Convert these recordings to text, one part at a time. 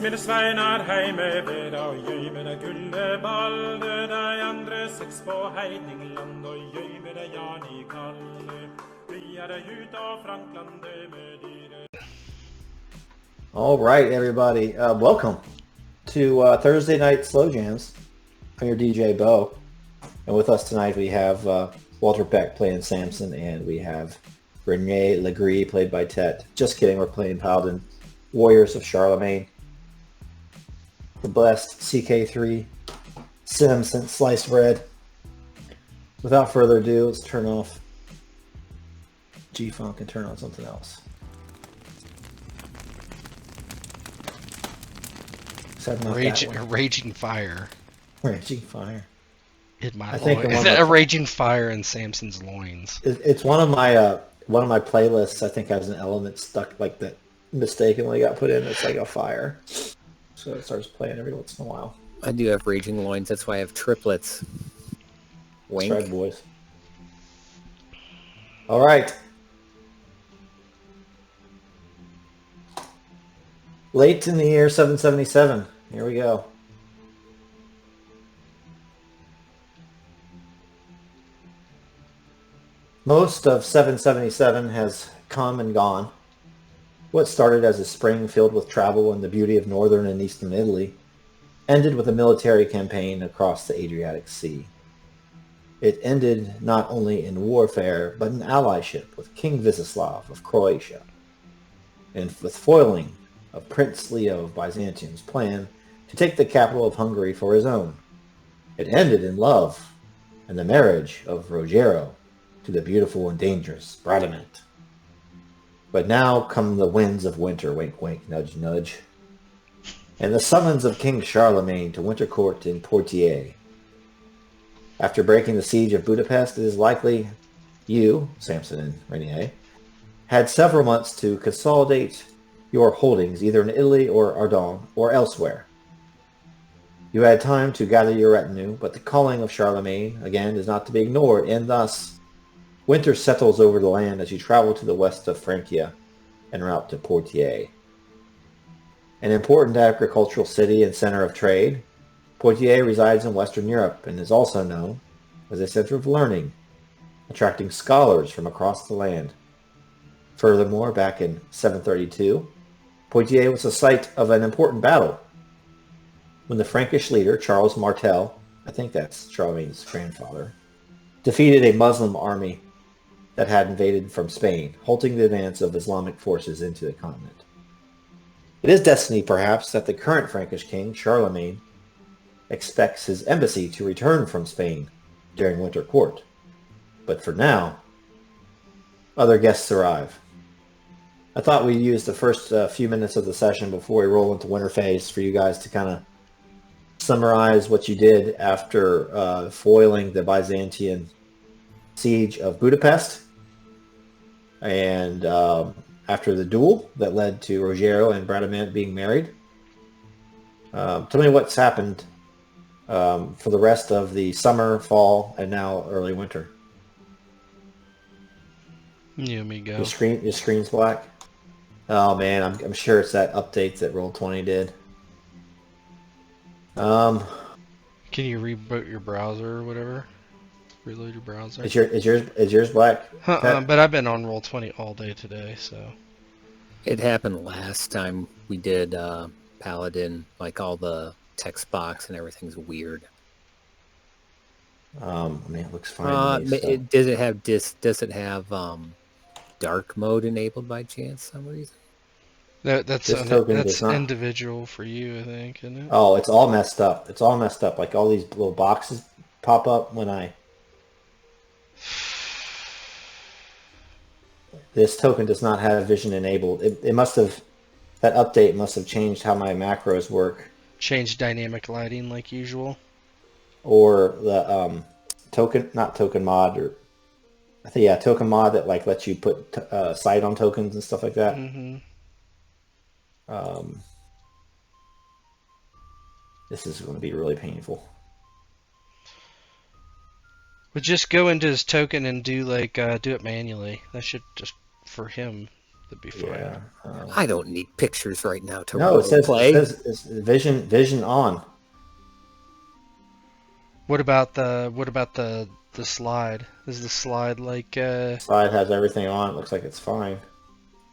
Mine sveinar heime ved og gjøy med det gulleballe, de andre seks på Heidingland og gjøy med det Jan I Kalle. Vi det ut av Franklandet med dyre. All right, everybody. Welcome to Thursday Night Slow Jams. I'm your DJ, Bo. And with us tonight we have Walter Beck playing Samson, and we have Renier Legree played by Tet. Just kidding, we're playing Paladin, Warriors of Charlemagne. The blessed CK3 Samson sliced bread. Without further ado, let's turn off G-Funk and turn on something else. Raging fire. Raging fire. In my loins. A raging fire in Samson's loins. It's one of my playlists. I think has an element stuck like that mistakenly got put in. It's like a fire. So it starts playing every once in a while. I do have raging loins. That's why I have triplets. Wink. That's right, boys. All right. Late in the year 777. Here we go. Most of 777 has come and gone. What started as a spring filled with travel and the beauty of northern and eastern Italy ended with a military campaign across the Adriatic Sea. It ended not only in warfare, but in allyship with King Visislav of Croatia, and with foiling of Prince Leo of Byzantium's plan to take the capital of Hungary for his own. It ended in love and the marriage of Rogero to the beautiful and dangerous Bradamante. But now come the winds of winter, wink, wink, nudge, nudge, and the summons of King Charlemagne to winter court in Pointiers. After breaking the siege of Budapest, it is likely you, Samson and Renier, had several months to consolidate your holdings either in Italy or Ardennes or elsewhere. You had time to gather your retinue, but the calling of Charlemagne, again, is not to be ignored, and thus winter settles over the land as you travel to the west of Francia en route to Poitiers. An important agricultural city and center of trade, Poitiers resides in Western Europe and is also known as a center of learning, attracting scholars from across the land. Furthermore, back in 732, Poitiers was the site of an important battle when the Frankish leader, Charles Martel, I think that's Charlemagne's grandfather, defeated a Muslim army that had invaded from Spain, halting the advance of Islamic forces into the continent. It is destiny, perhaps, that the current Frankish king, Charlemagne, expects his embassy to return from Spain during winter court. But for now, other guests arrive. I thought we'd use the first few minutes of the session before we roll into winter phase for you guys to kind of summarize what you did after foiling the Byzantine siege of Budapest and after the duel that led to Rogero and Bradamante being married. Tell me what's happened for the rest of the summer, fall, and now early winter. You and me go. Your screen's black. Oh man, I'm sure it's that update that Roll20 did. Can you reboot your browser or whatever? Reload your browser. Is yours black? But I've been on Roll20 all day today, so. It happened last time we did Paladin, like all the text box and everything's weird. I mean, it looks fine. Does it have dark mode enabled by chance for some reason? That's This token does not. individual for you, I think, isn't it? Oh, it's all messed up. It's all messed up. Like all these little boxes pop up when I. This token does not have vision enabled. It must have. That update must have changed how my macros work. Change dynamic lighting like usual. Or the token, not token mod, or I think token mod that like lets you put sight on tokens and stuff like that. Mm-hmm. This is going to be really painful. But just go into his token and do do it manually. That should just for him that'd be fine. Yeah. I don't need pictures right now to No, it says play. it's vision on. What about the slide? Is the slide like Slide has everything on. It looks like it's fine.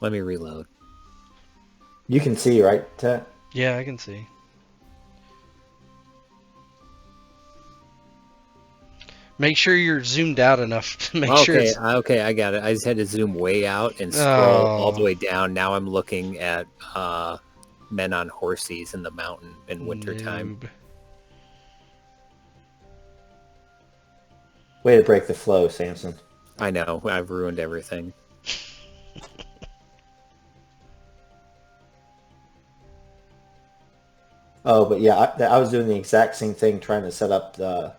Let me reload. You can see, right, Tet? Yeah, I can see. Make sure you're zoomed out enough to make sure it's... Okay, I got it. I just had to zoom way out and scroll all the way down. Now I'm looking at men on horses in the mountain in wintertime. Noob. Way to break the flow, Samson. I know, I've ruined everything. Oh, but yeah, I was doing the exact same thing trying to set up the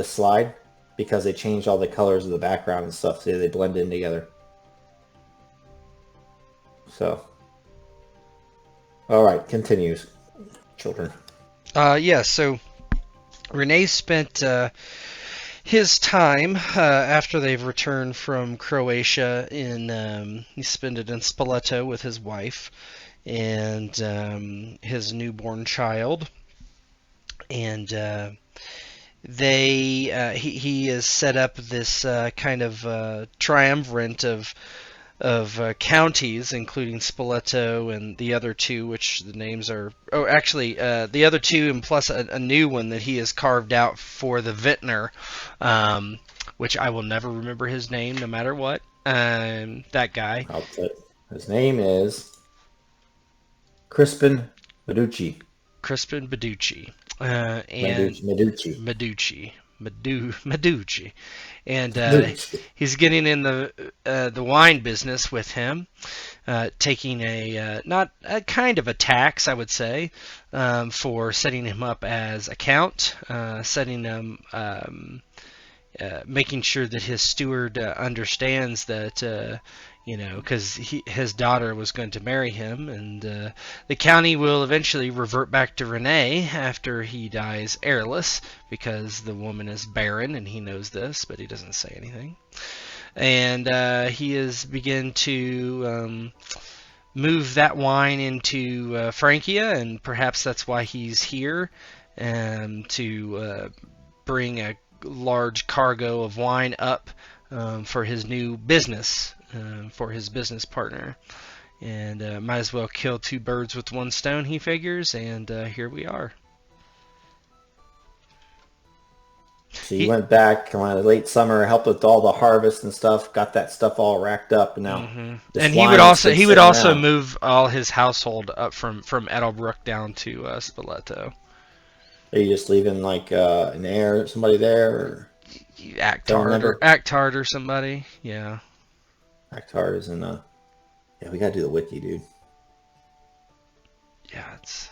slide because they changed all the colors of the background and stuff so they blend in together. So, all right, continues, children. Yeah, so Renier spent his time after they've returned from Croatia he spent it in Spoleto with his wife and his newborn child, and he has set up this kind of triumvirate of counties, including Spoleto and the other two, which the names are... Oh, actually, the other two, and plus a new one that he has carved out for the vintner, which I will never remember his name, no matter what. That guy. His name is Crispin Meducci. Crispin Meducci. Meducci. And he's getting in the wine business with him, taking not a kind of a tax, I would say, for setting him up as a count, setting him, making sure that his steward understands that, because his daughter was going to marry him, and the county will eventually revert back to Renier after he dies heirless, because the woman is barren, and he knows this, but he doesn't say anything. And he has begun to move that wine into Francia, and perhaps that's why he's here, to bring a large cargo of wine up for his new business, for his business partner. And might as well kill two birds with one stone, he figures, and here we are. So he went back kind of late summer, helped with all the harvest and stuff, got that stuff all racked up, and now. Mm-hmm. And he would also move all his household up from Edelbrook down to Spoleto. Are you just leaving like an heir, somebody there, or Actard or somebody? Yeah. Actard is in yeah, we gotta do the wiki, dude. Yeah, it's...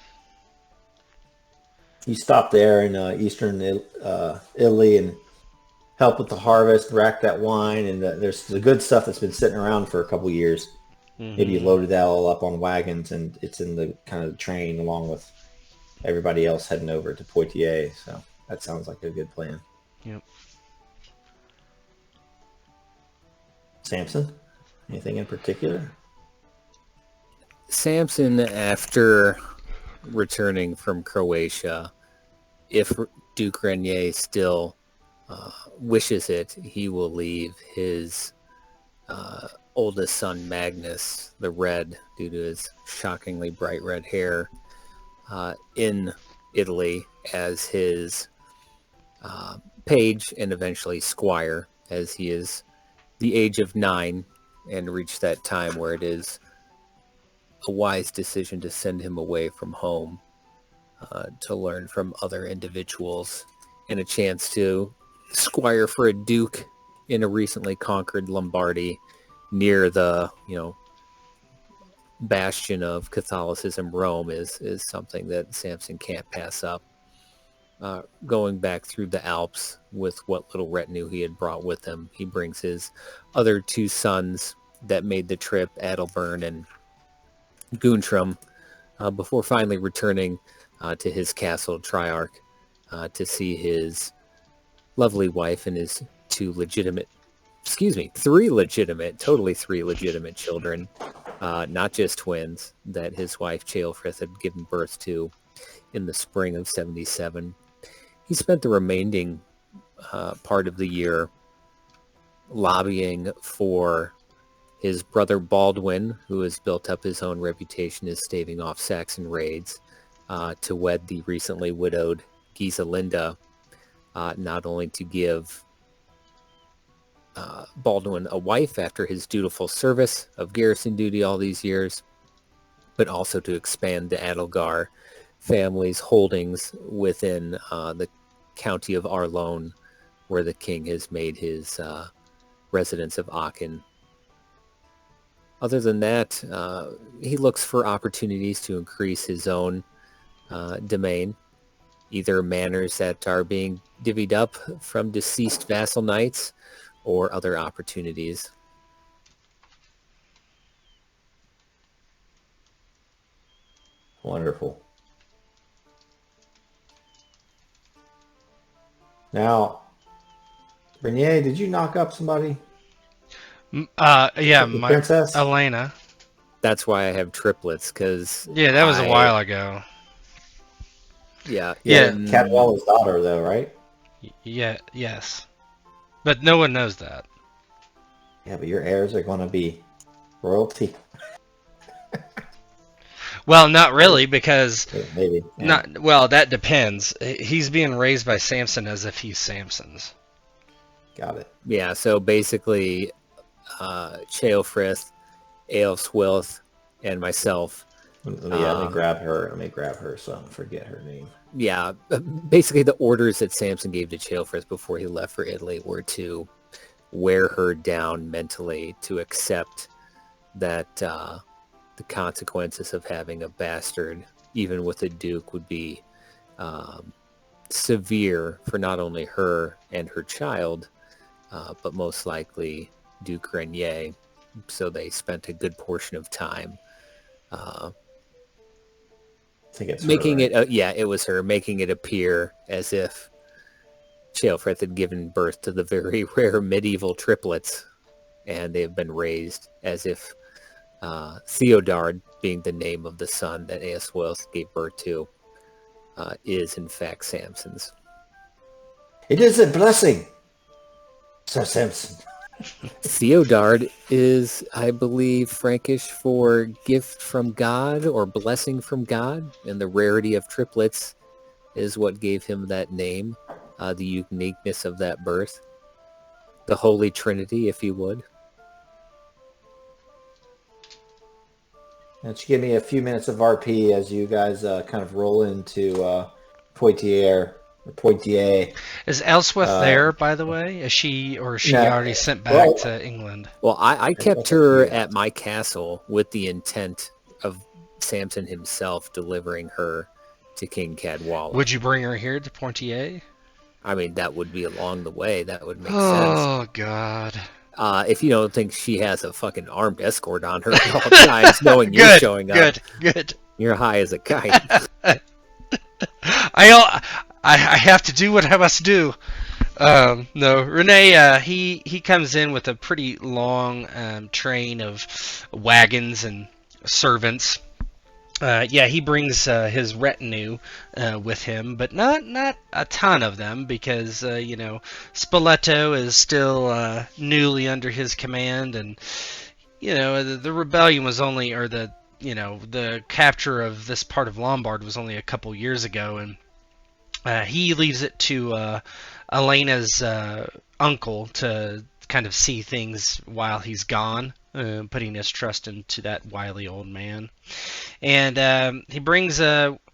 You stop there in eastern Italy and help with the harvest, rack that wine, and there's the good stuff that's been sitting around for a couple years. Mm-hmm. Maybe you loaded that all up on wagons, and it's in the kind of train along with everybody else heading over to Pointiers. So that sounds like a good plan. Yep. Samson, anything in particular? Samson, after returning from Croatia, if Duke Renier still wishes it, he will leave his oldest son, Magnus, the Red, due to his shockingly bright red hair, in Italy as his page and eventually squire, as he is the age of 9 and reach that time where it is a wise decision to send him away from home to learn from other individuals and a chance to squire for a duke in a recently conquered Lombardy near the, bastion of Catholicism, Rome, is something that Samson can't pass up. Going back through the Alps with what little retinue he had brought with him, he brings his other two sons that made the trip, Adalbern and Guntram, before finally returning to his castle, Triarch, to see his lovely wife and his three legitimate children, not just twins, that his wife Ceolfrith had given birth to in the spring of 77. He spent the remaining part of the year lobbying for his brother Baldwin, who has built up his own reputation as staving off Saxon raids, to wed the recently widowed Giselinda, not only to give Baldwin a wife after his dutiful service of garrison duty all these years, but also to expand the Adelgar family's holdings within the county of Arlone, where the king has made his residence of Aachen. Other than that, he looks for opportunities to increase his own domain, either manors that are being divvied up from deceased vassal knights or other opportunities. Wonderful. Now, Renier, did you knock up somebody? Yeah, The my princess? Elena. That's why I have triplets, because Yeah, that was a while ago. Yeah, Yeah. Cadwallader's daughter, though, right? Yes. But no one knows that. Yeah, but your heirs are going to be royalty. Well, not really, because Maybe. Yeah. that depends. He's being raised by Samson as if he's Samson's. Got it. Yeah, so basically, Ceolfrith, Aelfswilth, and myself. Let me grab her. Let me grab her so I don't forget her name. Yeah, basically the orders that Samson gave to Ceolfrith before he left for Italy were to wear her down mentally, to accept that the consequences of having a bastard, even with a duke, would be severe for not only her and her child, but most likely Duke Renier. So they spent a good portion of time I think it's making her, right? it was her, making it appear as if Ceolfrith had given birth to the very rare medieval triplets, and they have been raised as if Theodard, being the name of the son that Aeswelth gave birth to, is in fact Samson's. It is a blessing, Sir Samson. Theodard is, I believe, Frankish for gift from God or blessing from God, and the rarity of triplets is what gave him that name, the uniqueness of that birth. The Holy Trinity, if you would. Why don't you give me a few minutes of RP as you guys kind of roll into Pointiers. Is Elswith there, by the way? Is she No. already sent back to England? Well, I kept her at my castle with the intent of Samson himself delivering her to King Cadwalla. Would you bring her here to Pointiers? I mean, that would be along the way. That would make sense. Oh, God. If you don't think she has a fucking armed escort on her at all times, knowing you're showing up. Good. You're high as a kite. I have to do what I must do. No, Renier, he comes in with a pretty long train of wagons and servants. He brings his retinue with him, but not a ton of them, because Spoleto is still newly under his command, and the rebellion was only, or the capture of this part of Lombard was only a couple years ago, and he leaves it to Elena's uncle to kind of see things while he's gone, putting his trust into that wily old man. And he brings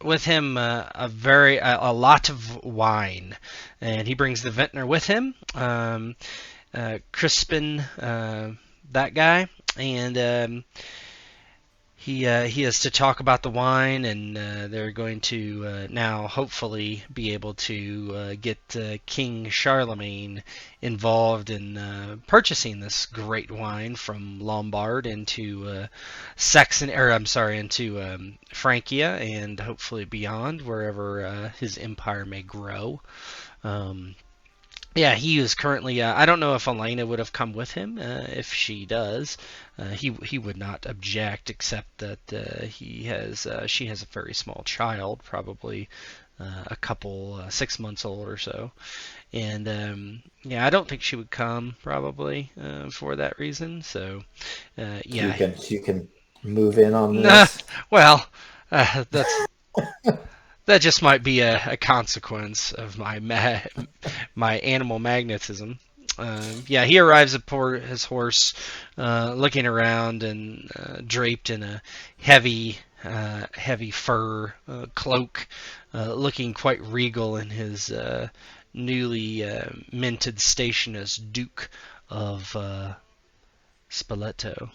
with him a lot of wine, and he brings the vintner with him, Crispin, that guy, and he has to talk about the wine, and they're going to now hopefully be able to get King Charlemagne involved in purchasing this great wine from Lombard into Saxon, or I'm sorry, into Francia, and hopefully beyond, wherever his empire may grow. Yeah, he is currently. I don't know if Elena would have come with him. If she does, he would not object, except that she has a very small child, probably a couple 6 months old or so, and yeah, I don't think she would come probably for that reason. So yeah, You can move in on nah, this. well, that just might be a consequence of my animal magnetism. Yeah, he arrives aboard his horse, looking around and draped in a heavy fur cloak, looking quite regal in his newly minted station as Duke of Spoleto.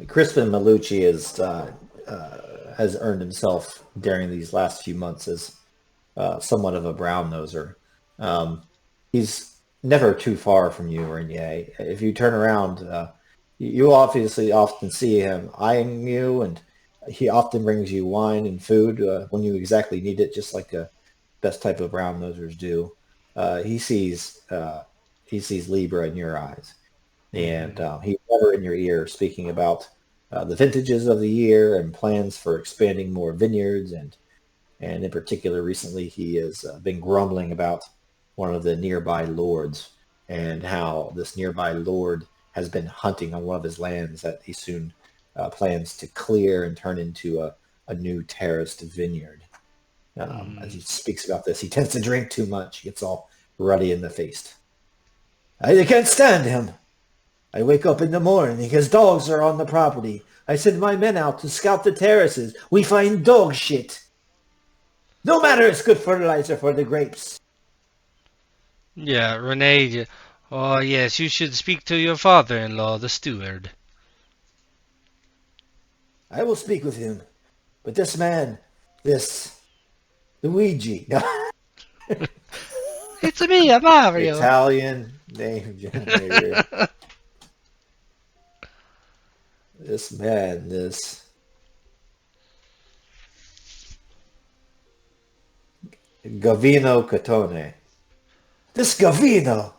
Crispin Malucci has earned himself during these last few months as somewhat of a brown noser. He's never too far from you, Renier. If you turn around, you obviously often see him eyeing you, and he often brings you wine and food when you exactly need it, just like the best type of brown nosers do. He sees Libra in your eyes, and he's never in your ear speaking about the vintages of the year and plans for expanding more vineyards, and in particular recently he has been grumbling about one of the nearby lords and how this nearby lord has been hunting on one of his lands that he soon plans to clear and turn into a new terraced vineyard. As he speaks about this, he tends to drink too much. He gets all ruddy in the face. I can't stand him. I wake up in the morning because dogs are on the property. I send my men out to scout the terraces. We find dog shit. No matter, it's good fertilizer for the grapes. Yeah, Renee. Oh yes, you should speak to your father-in-law, the steward. I will speak with him. But this man, this Luigi, It's me, Mario. Italian name generator. This man, this Gavino Catone. This Gavino!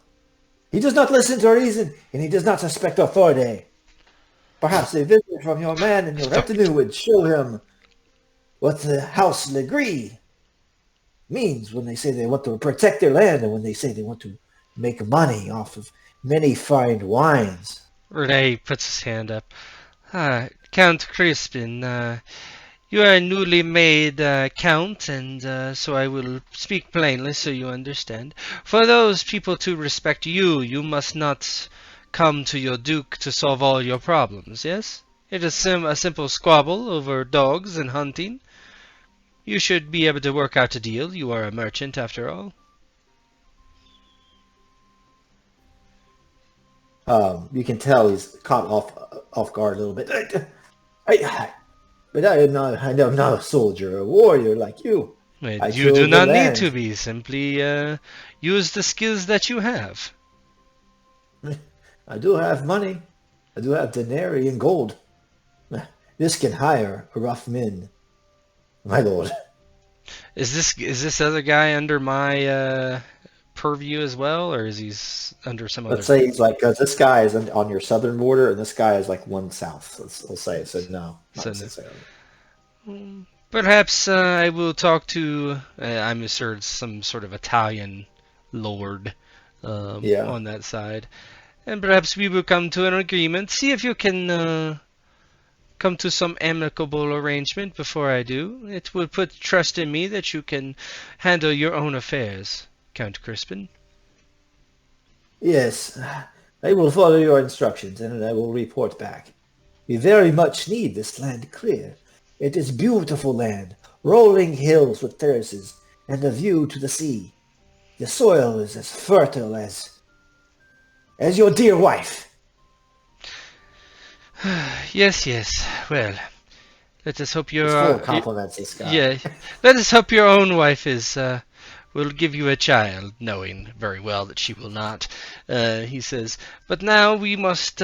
He does not listen to reason, and he does not suspect authority. Perhaps a visit from your man and your retinue would show him what the House Legree means when they say they want to protect their land and when they say they want to make money off of many fine wines. Renee puts his hand up. Count Crispin, you are a newly made count, and so I will speak plainly so you understand. For those people to respect you, you must not come to your duke to solve all your problems, yes? It is a simple squabble over dogs and hunting. You should be able to work out a deal. You are a merchant, after all. You can tell he's caught off guard a little bit. But I am not a soldier, a warrior like you. You do not need to be. Simply use the skills that you have. I do have money. I do have denarii and gold. This can hire a rough man, my lord. Is this other guy under my purview as well, or is he under some other? Let's say he's like, because this guy is on your southern border, and this guy is like one south. Let's say so. No, not necessarily. Perhaps I will talk to. I'm sure it's some sort of Italian lord on that side, and perhaps we will come to an agreement. See if you can come to some amicable arrangement before I do. It will put trust in me that you can handle your own affairs, Count Crispin. Yes, I will follow your instructions, and I will report back. We very much need this land clear. It is beautiful land, rolling hills with terraces, and a view to the sea. The soil is as fertile as your dear wife. Yes, yes. Well, let us hope He's full of compliments, this guy. yeah. Let us hope your own wife is will give you a child, knowing very well that she will not. He says, but now we must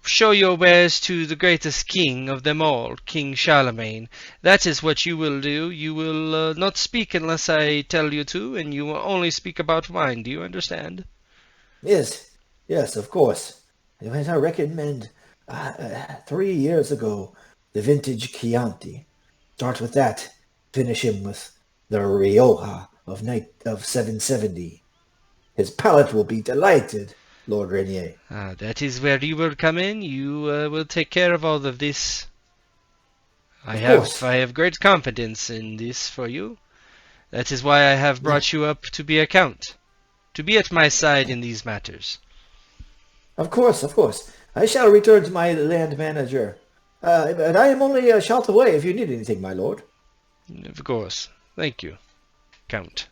show your wares to the greatest king of them all, King Charlemagne. That is what you will do. You will not speak unless I tell you to, and you will only speak about wine. Do you understand? Yes, yes, of course. As I recommend 3 years ago, the vintage Chianti. Start with that. Finish him with the Rioja of 770. His palate will be delighted, Lord Renier. That is where you will come in. You will take care of all of this. Of course. I have great confidence in this for you. That is why I have brought you up to be a count, to be at my side in these matters. Of course, of course. I shall return to my land manager. But I am only a shout away if you need anything, my lord. Of course. Thank you, Count.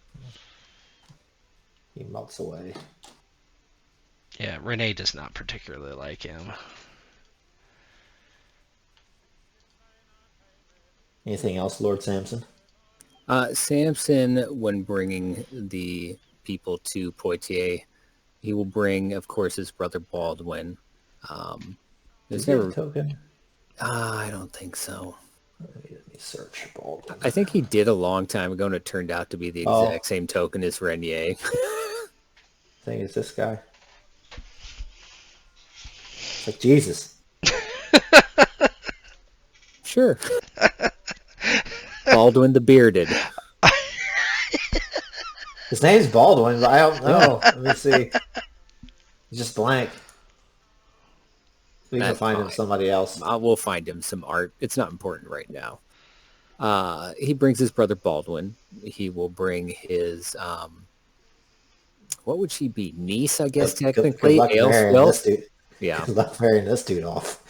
He melts away. Yeah, Renee does not particularly like him. Anything else, Lord Samson? Samson, when bringing the people to Poitiers, he will bring, of course, his brother Baldwin. There's Did he have never. a token? I don't think so. Let me search Baldwin. I think he did a long time ago, and it turned out to be the exact same token as Renier. I think it's this guy. It's like Jesus. Sure. Baldwin the Bearded. His name's Baldwin, but I don't know. Let me see. He's just blank. We can find him somebody else. We'll find him some art. It's not important right now. He brings his brother Baldwin. He will bring his what would she be? Niece, I guess, technically. Yeah. Good luck marrying this dude off.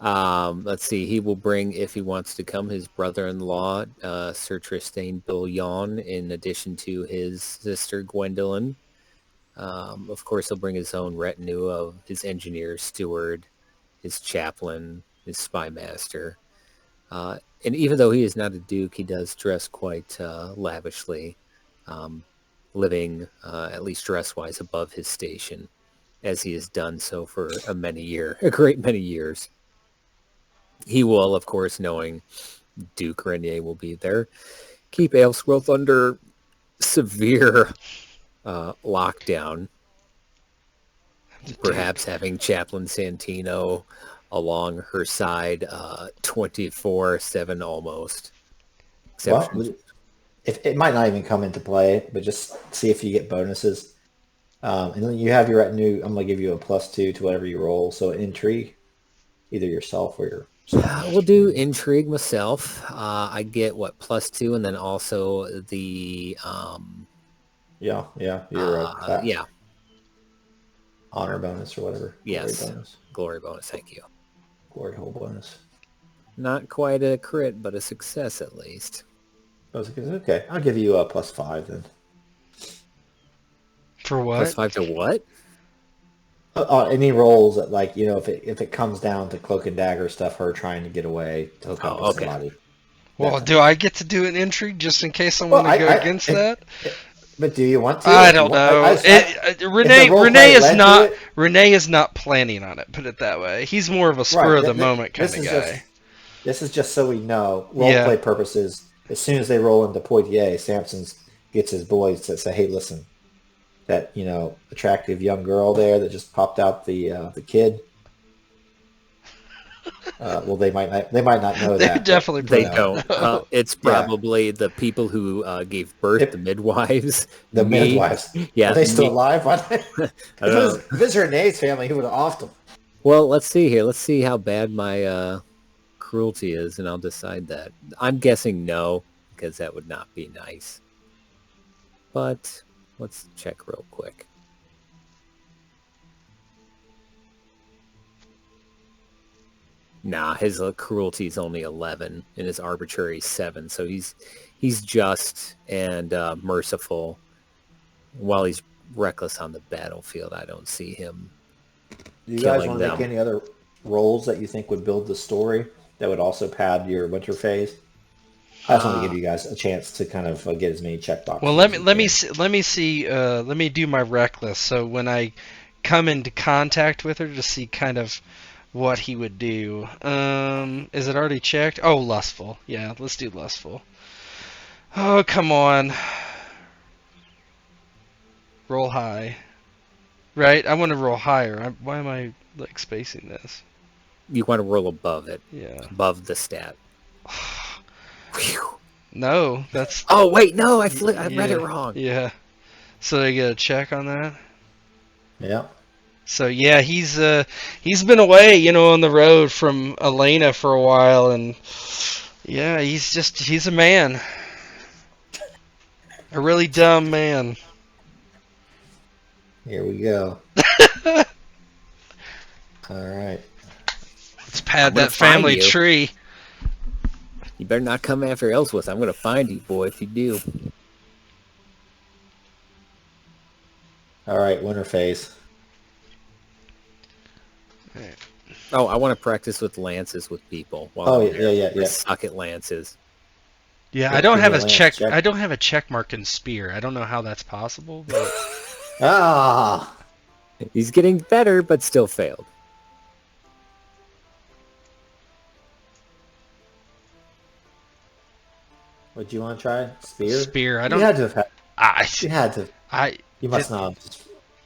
Let's see. He will bring, if he wants to come, his brother-in-law, Sir Tristan Bouillon, in addition to his sister Gwendolyn. Of course, he'll bring his own retinue of his engineer, steward, his chaplain, his spy master. And even though he is not a duke, he does dress quite lavishly, living, at least dress-wise, above his station, as he has done so for a great many years. He will, of course, knowing Duke Renier will be there, keep Aylesworth under severe lockdown. Perhaps having Chaplain Santino along her side 24/7 almost. Well, if it might not even come into play, but just see if you get bonuses. And then you have your retinue. I'm going to give you a +2 to whatever you roll. So intrigue, either yourself or your... We'll do intrigue myself. I get +2, and then also the your honor bonus or whatever. Yes, glory bonus. Glory bonus. Thank you. Glory hole bonus. Not quite a crit, but a success at least. Okay, I'll give you a +5 then. For what? +5 to what? Any rolls that, like, if it comes down to cloak and dagger stuff, her trying to get away to hook up with somebody. Well, do I get to do an intrigue just in case I want to go against that? But do you want to? I don't know. Renee is not planning on it. Put it that way. He's more of a spur of the moment kind of guy. This is just so we know, roleplay purposes. As soon as they roll into Poitiers, Samson gets his boys to say, "Hey, listen, that attractive young girl there that just popped out the kid." Well, they might not know that. They don't. It's probably the people who gave birth, the midwives. The midwives. Yeah. Are they still alive? If it was Renee's family, he would have offed them. Well, let's see here. Let's see how bad my cruelty is, and I'll decide that. I'm guessing no, because that would not be nice. But let's check real quick. Nah, his cruelty is only 11 and his arbitrary 7. So he's just and merciful. While he's reckless on the battlefield, I don't see him Do you guys killing want to make them. any other rolls that you think would build the story that would also pad your winter phase? I just want to give you guys a chance to kind of get as many check boxes. Well, let me see. Let me do my reckless. So when I come into contact with her to see kind of what he would do. Is it already checked? Oh, lustful. Yeah, let's do lustful. Oh, come on. Roll high. Right? I want to roll higher. Why am I like spacing this? You want to roll above it. Yeah. Above the stat. Whew. No, that's. Oh wait, no, I read it wrong. Yeah. So I get a check on that. Yeah. So yeah, he's been away, on the road from Elena for a while, and yeah, he's a man, a really dumb man. Here we go. All right. Let's pad that family tree. You better not come after Ellsworth. I'm going to find you, boy, if you do. All right, winter phase. Oh, I want to practice with lances with people. Yeah. Suck at lances. Yeah, I don't have a check. I don't have a check mark in spear. I don't know how that's possible. But... He's getting better, but still failed. What do you want to try? Spear? Spear. I don't. You had to have had. You had to. I. You must not.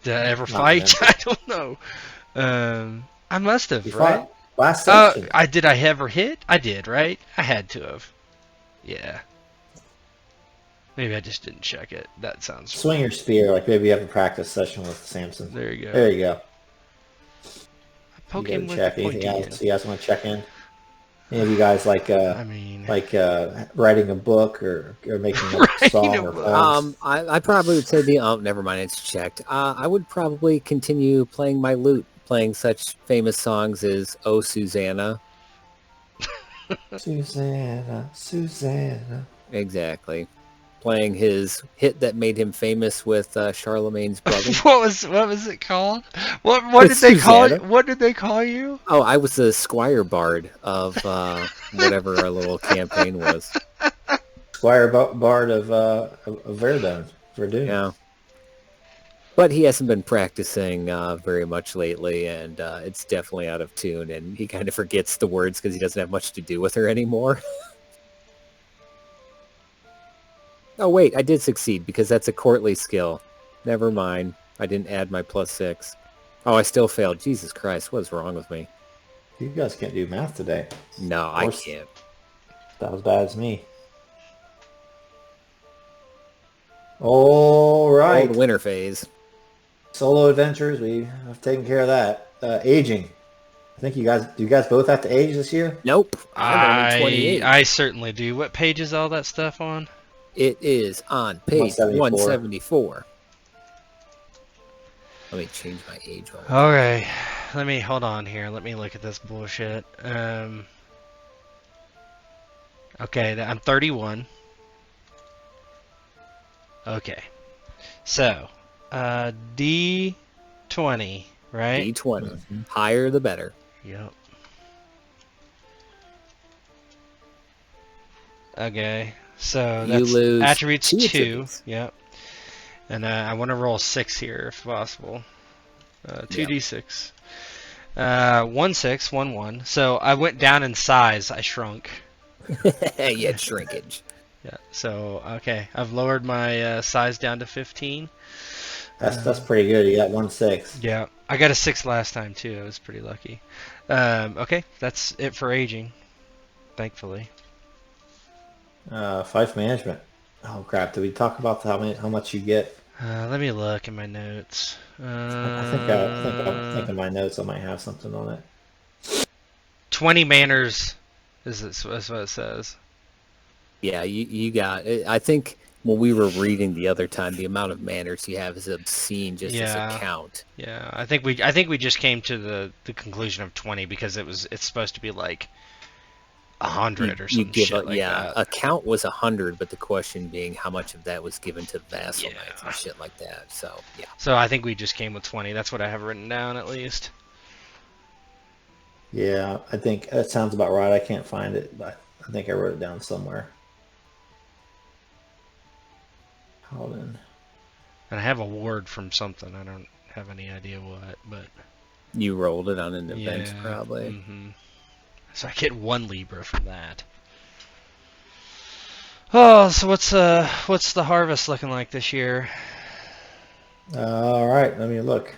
Did I ever fight? I don't know. I must have, right? Last section. Did I ever hit? I did, right? I had to have. Yeah. Maybe I just didn't check it. That sounds... Swing your spear, like maybe you have a practice session with Samson. There you go. There you go. Poke you him with check. the Anything pointy else you guys want to check in? Any of you guys like writing a book or making a song or poems? I probably would say never mind, it's checked. I would probably continue playing my lute, playing such famous songs as "Oh Susanna." Susanna. Exactly. Playing his hit that made him famous with Charlemagne's brother. What was it called? What did they call it? What did they call you? Oh, I was the Squire Bard of whatever our little campaign was. Squire Bard of Verdun. Yeah. But he hasn't been practicing very much lately, and it's definitely out of tune, and he kind of forgets the words because he doesn't have much to do with her anymore. Oh, wait, I did succeed because that's a courtly skill. Never mind. I didn't add my +6. Oh, I still failed. Jesus Christ, what is wrong with me? You guys can't do math today. No, I can't. That was bad as me. All right. Old winter phase. Solo adventures, we have taken care of that. Aging. I think do you guys both have to age this year? Nope. I'm only 28. I certainly do. What page is all that stuff on? It is on page 174. Let me change my age. Okay. Hold on here. Let me look at this bullshit. Okay, I'm 31. Okay. So, D20, right? D20. Mm-hmm. Higher the better. Yep. Okay. So that's you lose attributes 2. Attributes. Yep. And I want to roll 6 here if possible. 2d6. 1 6, 1 1. So I went down in size. I shrunk. You had shrinkage. Yeah. So okay, I've lowered my size down to 15. That's pretty good. You got 1 6. Yeah, I got a 6 last time too. I was pretty lucky. Okay, that's it for aging. Thankfully. Fife management. Oh crap! Did we talk about how much you get? Let me look in my notes. I think in my notes I might have something on it. 20 manners is what it says. Yeah, you got it. I think When we were reading the other time, the amount of manors you have is obscene just as Yeah. a count. Yeah, I think we just came to the conclusion of 20 because it's supposed to be like 100 or You some give shit like that. a count was 100, but the question being how much of that was given to vassal Yeah. knights and shit like that. So yeah. So I think we just came with 20. That's what I have written down at least. Yeah, I think that sounds about right. I can't find it, but I think I wrote it down somewhere. Paladin. And I have a ward from something. I don't have any idea what, but You rolled it on an event, yeah, probably. Mm-hmm. So I get 1 Libra from that. Oh, so what's the harvest looking like this year? All right, let me look.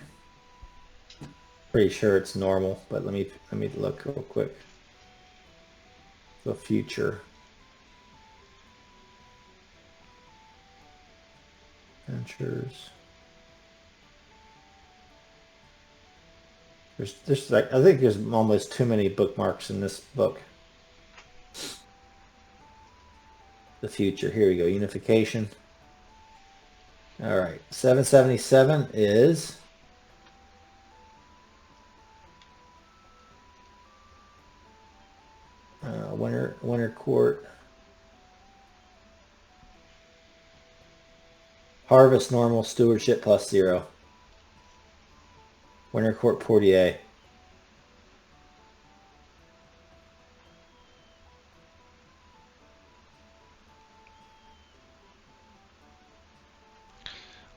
Pretty sure it's normal, but let me look real quick. The future. Ventures. There's like I think there's almost too many bookmarks in this book. The future. Here we go. Unification. All right. 777 is Winter Court. Harvest normal, stewardship +0. Winter Court Pointiers.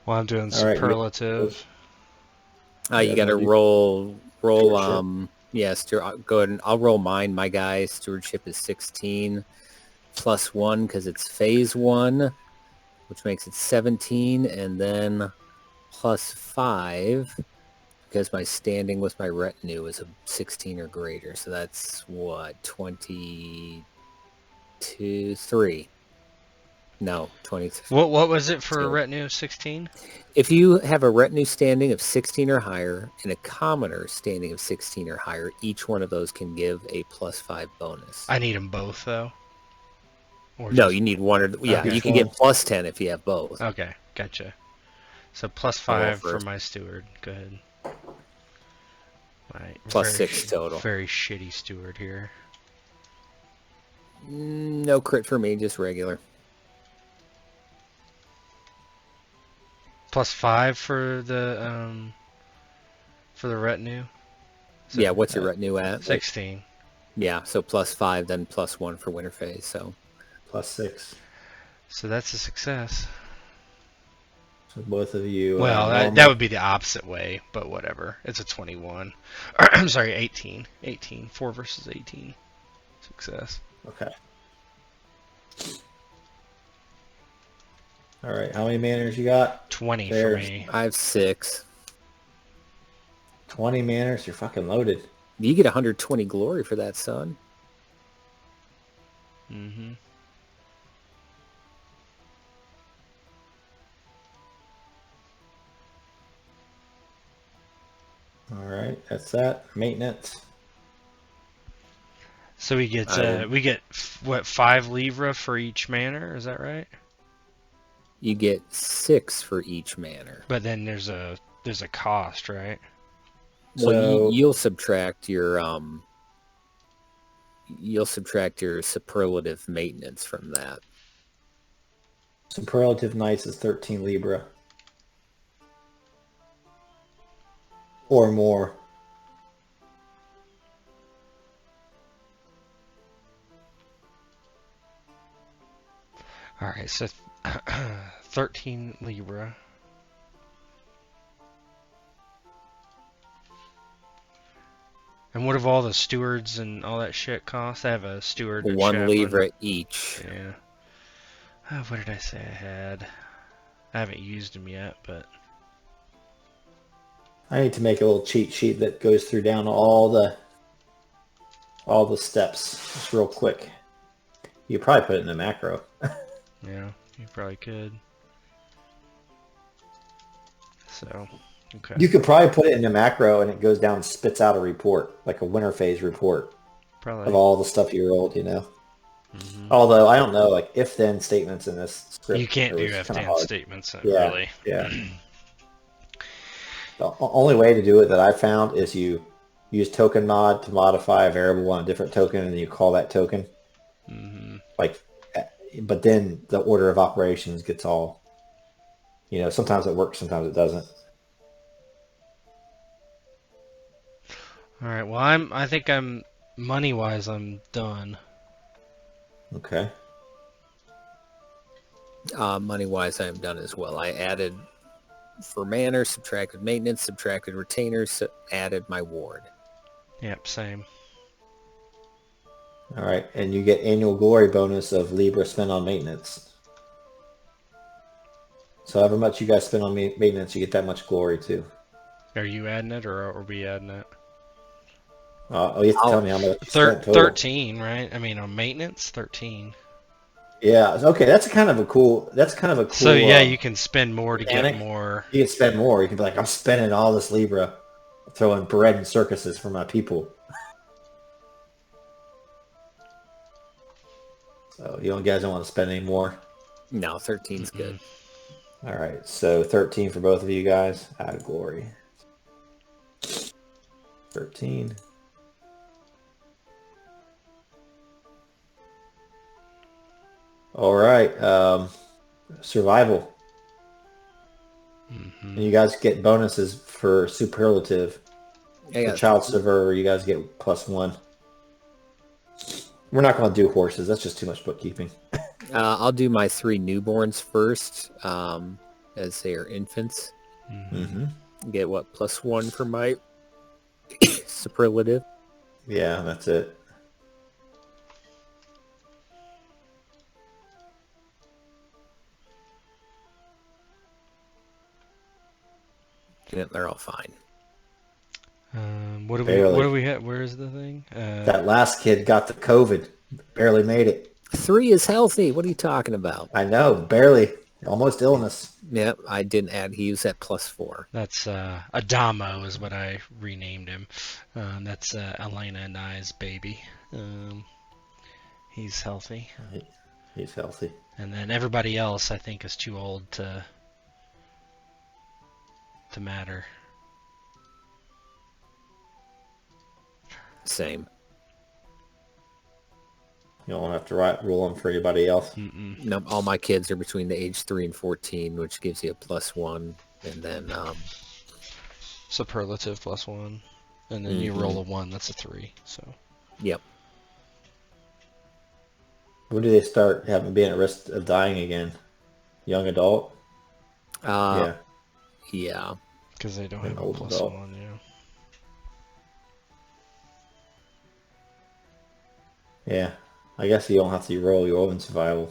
Well, I'm doing All right, superlative. You got to do roll. stewardship. Yes, go ahead and I'll roll mine. My guy stewardship is 16 +1 because it's phase 1, which makes it 17, and then +5 because my standing with my retinue is a 16 or greater. So that's what 3. No, 23. What was it for a retinue of 16? If you have a retinue standing of 16 or higher and a commoner standing of 16 or higher, each one of those can give a +5 bonus. I need them both though. Or No, just... you need one. Yeah, Okay. you can get +10 if you have both. Okay, gotcha. So +5 for my steward. Go ahead. My +6 total. Very shitty steward here. No crit for me, just regular. +5 for the retinue. So, Yeah, what's your retinue at? 16. Yeah, so +5, then +1 for winter phase. So +6. So that's a success. So both of you. Well, that would be the opposite way, but whatever. It's a 21. I'm sorry, 18. 18. 4 versus 18. Success. Okay. All right. How many manners you got? 20 There's for me. I have 6. 20 manners. You're fucking loaded. You get 120 glory for that, son. Mm-hmm. All right. That's that. Maintenance. So we get what, 5 livre for each manor? Is that right? You get 6 for each manor. But then there's a cost, right? Well, you'll subtract your superlative maintenance from that. Superlative Knights is 13 Libra. Or more. All right, so 13 Libra. And what have all the stewards and all that shit cost? I have a steward. 1 livre each. Yeah. Oh, what did I say I had? I haven't used them yet, but... I need to make a little cheat sheet that goes through down all the steps just real quick. You probably put it in a macro. Yeah, you probably could. So, okay. You could probably put it in a macro and it goes down and spits out a report, like a winter phase report Probably. of all the stuff you rolled, you know. Hmm. Although I don't know, like if-then statements in this You script can't are do kind of if-then hard. statements, Yeah, really. yeah. The only way to do it that I found is you use token mod to modify a variable on a different token, and you call that token. Hmm. Like, but then the order of operations gets all. Sometimes it works, sometimes it doesn't. All right. Well, I think I'm money-wise, I'm done. Okay. Money-wise, I am done as well. I added for manor, subtracted maintenance, subtracted retainers, added my ward. Yep, same. All right, and you get annual glory bonus of Libra spent on maintenance. So however much you guys spend on maintenance, you get that much glory too. Are you adding it, or are we adding it? You have to tell me how much you spent total. 13, right? I mean, on maintenance, 13. Yeah. Okay, that's kind of a cool. So yeah, you can spend more to mechanic. get more. You can spend more. You can be like, I'm spending all this Libra, throwing bread and circuses for my people. So you guys don't want to spend any more. No, 13's good. All right, so 13 for both of you guys. Add glory. 13. All right, survival. And you guys get bonuses for superlative. For child survivor, you guys get +1. We're not going to do horses. That's just too much bookkeeping. I'll do my 3 newborns first, as they are infants. Get what, +1 for my superlative? Yeah, that's it. Yeah, they're all fine. What do we have? Where is the thing? That last kid got the COVID. Barely made it. 3 is healthy. What are you talking about? I know, barely. Almost illness. Yeah, I didn't add. He was at +4. That's Adamo is what I renamed him. That's Elena and I's baby. He's healthy. He's healthy. And then everybody else, I think, is too old to matter. Same. You don't have to rule them for anybody else. No, all my kids are between the age 3 and 14, which gives you a +1, and then superlative +1, and then you roll a 1. That's a 3. So. Yep. When do they start being at risk of dying again? Young adult? Yeah. Because they don't have a old adult. +1, yeah. Yeah. I guess you don't have to roll your own survival.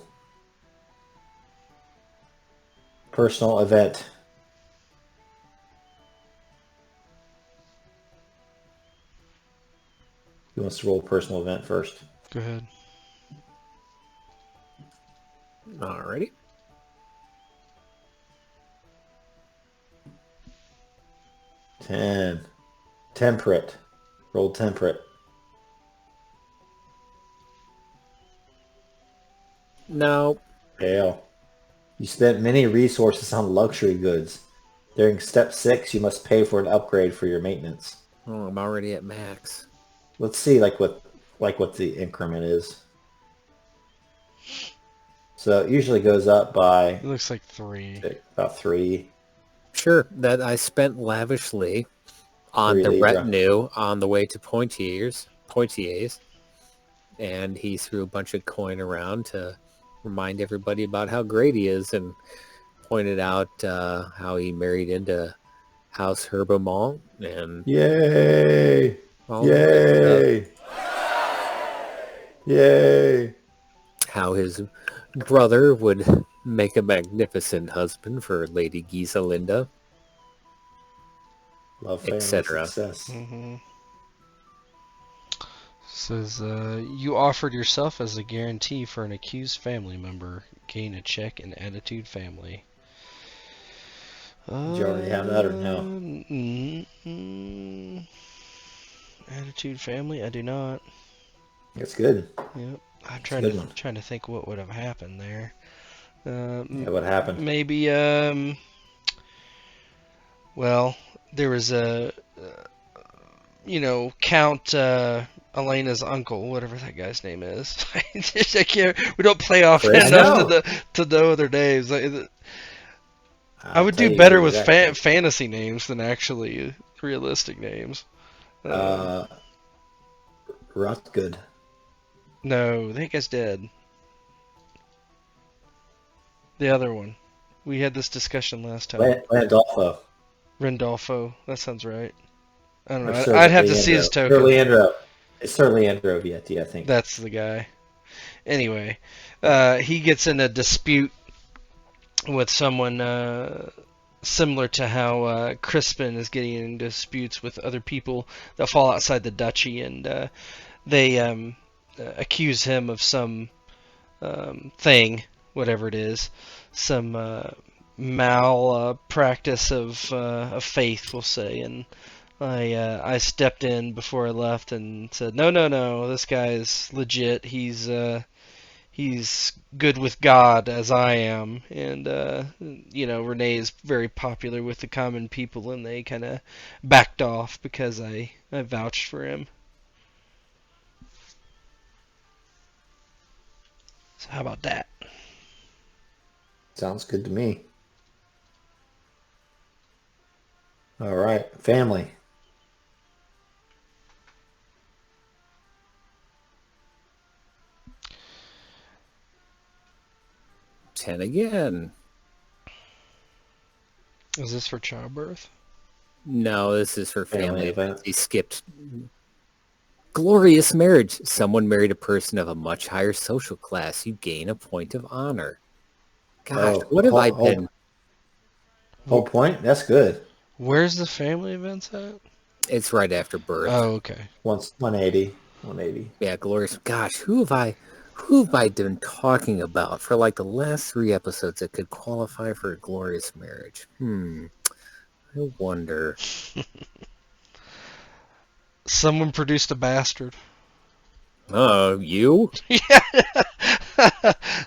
Personal event. Who wants to roll a personal event first? Go ahead. Alrighty. Temperate. Roll temperate. No. Fail. You spent many resources on luxury goods. During step 6, you must pay for an upgrade for your maintenance. Oh, I'm already at max. Let's see what the increment is. So it usually goes up by It looks like 3. about 3. Sure, that I spent lavishly on the retinue on the way to Pointiers, and he threw a bunch of coin around to remind everybody about how great he is, and pointed out how he married into House Herbamont, and Yay! Yay! Yay! How his brother would make a magnificent husband for Lady Giselinda, Love, family, etc. success. Says, you offered yourself as a guarantee for an accused family member. Gain a check in attitude family. Did you already have that or no? Attitude family? I do not. It's good. Yep. I'm It's a good one. trying to think what would have happened there. Yeah, what happened? Maybe well, there was a Count Elena's uncle, whatever that guy's name is. I can't. We don't play off Chris? enough I know. to know their names. I I'll would tell do you better with exactly. fantasy names than actually realistic names. Rutgood. No, I think guy's dead. The other one. We had this discussion last time. Landolfo. Rendolfo. That sounds right. I don't Or know. Sir I'd have to see Leandro. his Sir token. Leandro. It's Sir Leandro Vietti, I think. That's the guy. Anyway, he gets in a dispute with someone similar to how Crispin is getting in disputes with other people that fall outside the duchy, and they accuse him of some thing, whatever it is, some malpractice of faith, we'll say, and I stepped in before I left and said, no, this guy's legit. He's good with God as I am, and Renee is very popular with the common people, and they kind of backed off because I vouched for him. So how about that? Sounds good to me. All right, family. Ten again. Is this for childbirth? No, this is for family event. He skipped glorious marriage. Someone married a person of a much higher social class. You gain a point of honor. Gosh, what have I been? Whole point? That's good. Where's the family events at? It's right after birth. Oh, okay. 180. Yeah, glorious. Gosh, who have I been talking about for like the last 3 episodes that could qualify for a glorious marriage? I wonder. Someone produced a bastard. You? Yeah.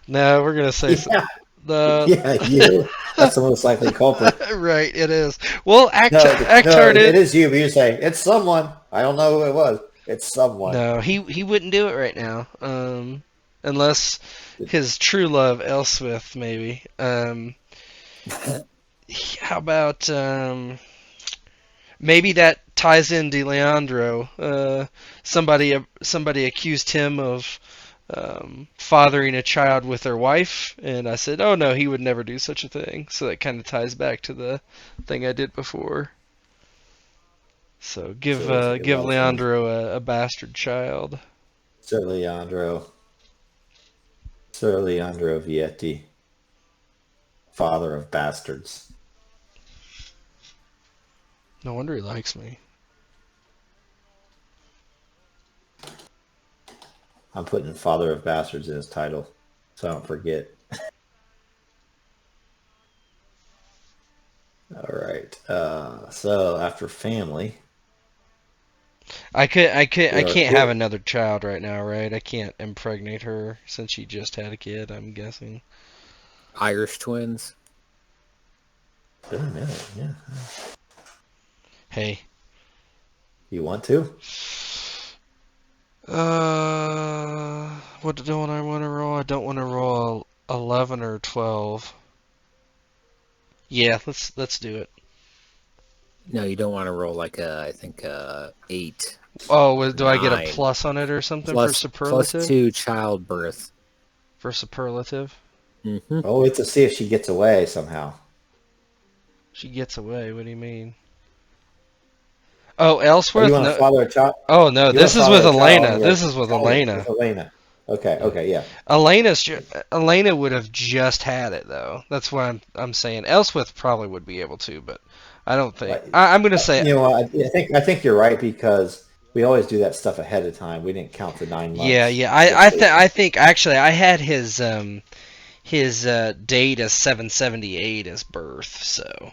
No, we're gonna say Yeah, you. That's the most likely culprit. Right, it is. Well, no, it is you, but you're saying it's someone. I don't know who it was. It's someone. No, he wouldn't do it right now. Unless his true love, Elswith, maybe. How about maybe that ties into Leandro. Somebody accused him of fathering a child with their wife, and I said, oh no, he would never do such a thing. So that kind of ties back to the thing I did before. So give Leandro a bastard child. Sir Leandro Vietti, father of bastards. No wonder he likes me. I'm putting father of bastards in his title, so I don't forget. All right. So after family, I can't have another child right now, right? I can't impregnate her since she just had a kid, I'm guessing. Irish twins. Been a minute, yeah. Hey. You want to? What don't I want to roll? I don't want to roll 11 or 12. Yeah, let's do it. No, you don't want to roll like I think 8. Oh, do 9. I get a plus on it or something for superlative? +2 childbirth. For superlative? Mm-hmm. Oh, we have to see if she gets away somehow. She gets away? What do you mean? Oh, Ellsworth? You want to father a child? Oh, no, this is with Elena. This is with Elena. Okay, yeah. Elena would have just had it, though. That's why I'm saying. Ellsworth probably would be able to, but I don't think. I'm going to say. You know, I think you're right, because we always do that stuff ahead of time. We didn't count the 9 months. Yeah. I think actually I had his date as 778 as birth, so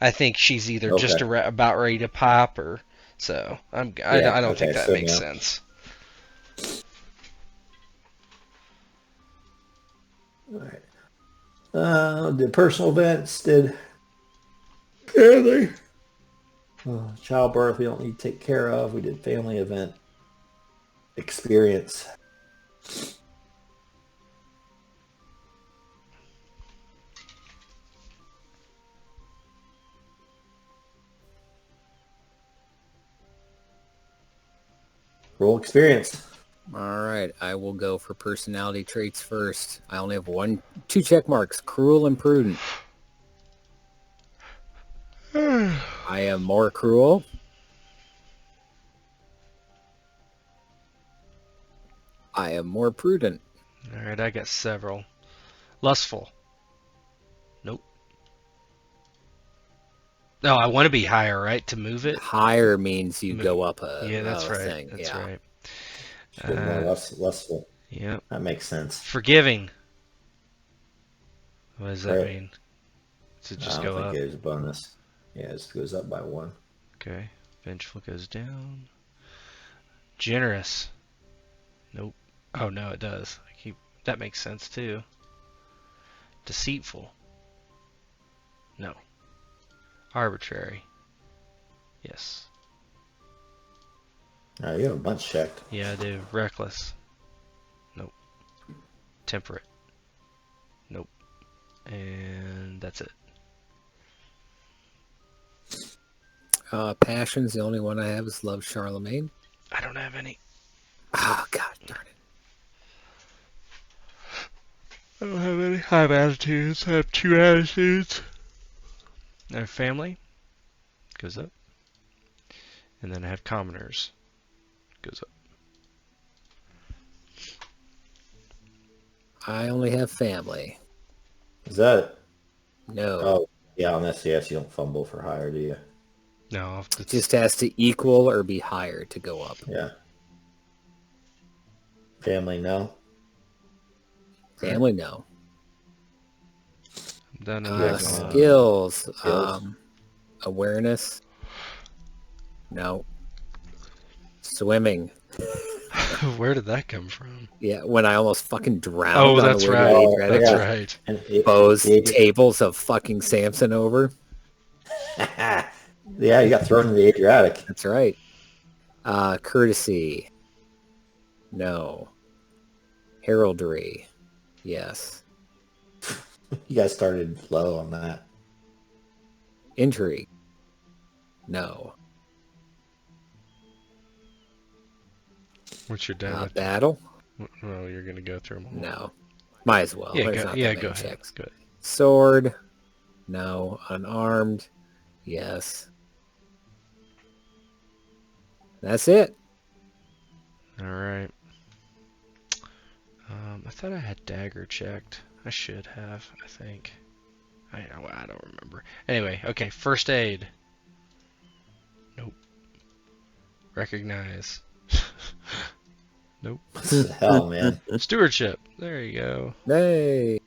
I think she's either just about ready to pop, or so. I don't think that makes sense. All right. Did personal events, did family. Childbirth we don't need to take care of. We did family event. Experience. Roll experience. All right, I will go for personality traits first. I only have two check marks: cruel and prudent. I am more cruel. I am more prudent. All right, I got several. Lustful. Nope. No, I want to be higher, right? To move it. Higher means you go up a, Yeah, that's right. thing. That's right. A bit more lustful. Yeah. That makes sense. Forgiving. What does that Right. mean? Does it just I go don't up? think there's a bonus. Yeah, it just goes up by 1. Okay. Vengeful goes down. Generous. Nope. Oh no, it does. That makes sense too. Deceitful. No. Arbitrary. Yes. You have a bunch checked. Yeah, I do. Reckless. Nope. Temperate. Nope. And that's it. Passion's the only one I have is love Charlemagne. I don't have any. Oh, God darn it. I don't have any. I have attitudes. I have 2 attitudes. I have family. Goes up. And then I have commoners. Goes up. I only have family. Is that it? No. Oh, yeah, on SCS you don't fumble for higher, do you? No. It just has to equal or be higher to go up. Yeah. Family, no. Family, no. I'm done and I'm gone. Skills. Awareness. No. Swimming. Where did that come from? Yeah, when I almost fucking drowned. Oh, on that's the way to right. the Adriatic. That's yeah. right. And Those tables of fucking Samson over. yeah, you got thrown in the Adriatic. That's right. Courtesy. No. Heraldry. Yes. You guys started low on that. Intrigue. No. What's your damage? Battle. Well, you're gonna go through them all. No. Might as well. Yeah, There's go, not yeah, that go many ahead. checks. Good. Sword. No. Unarmed. Yes. That's it. All right. I thought I had dagger checked. I should have. I think. I don't remember. Anyway, okay. First aid. Nope. Recognize. Nope. What the hell, man? Stewardship. There you go. Hey.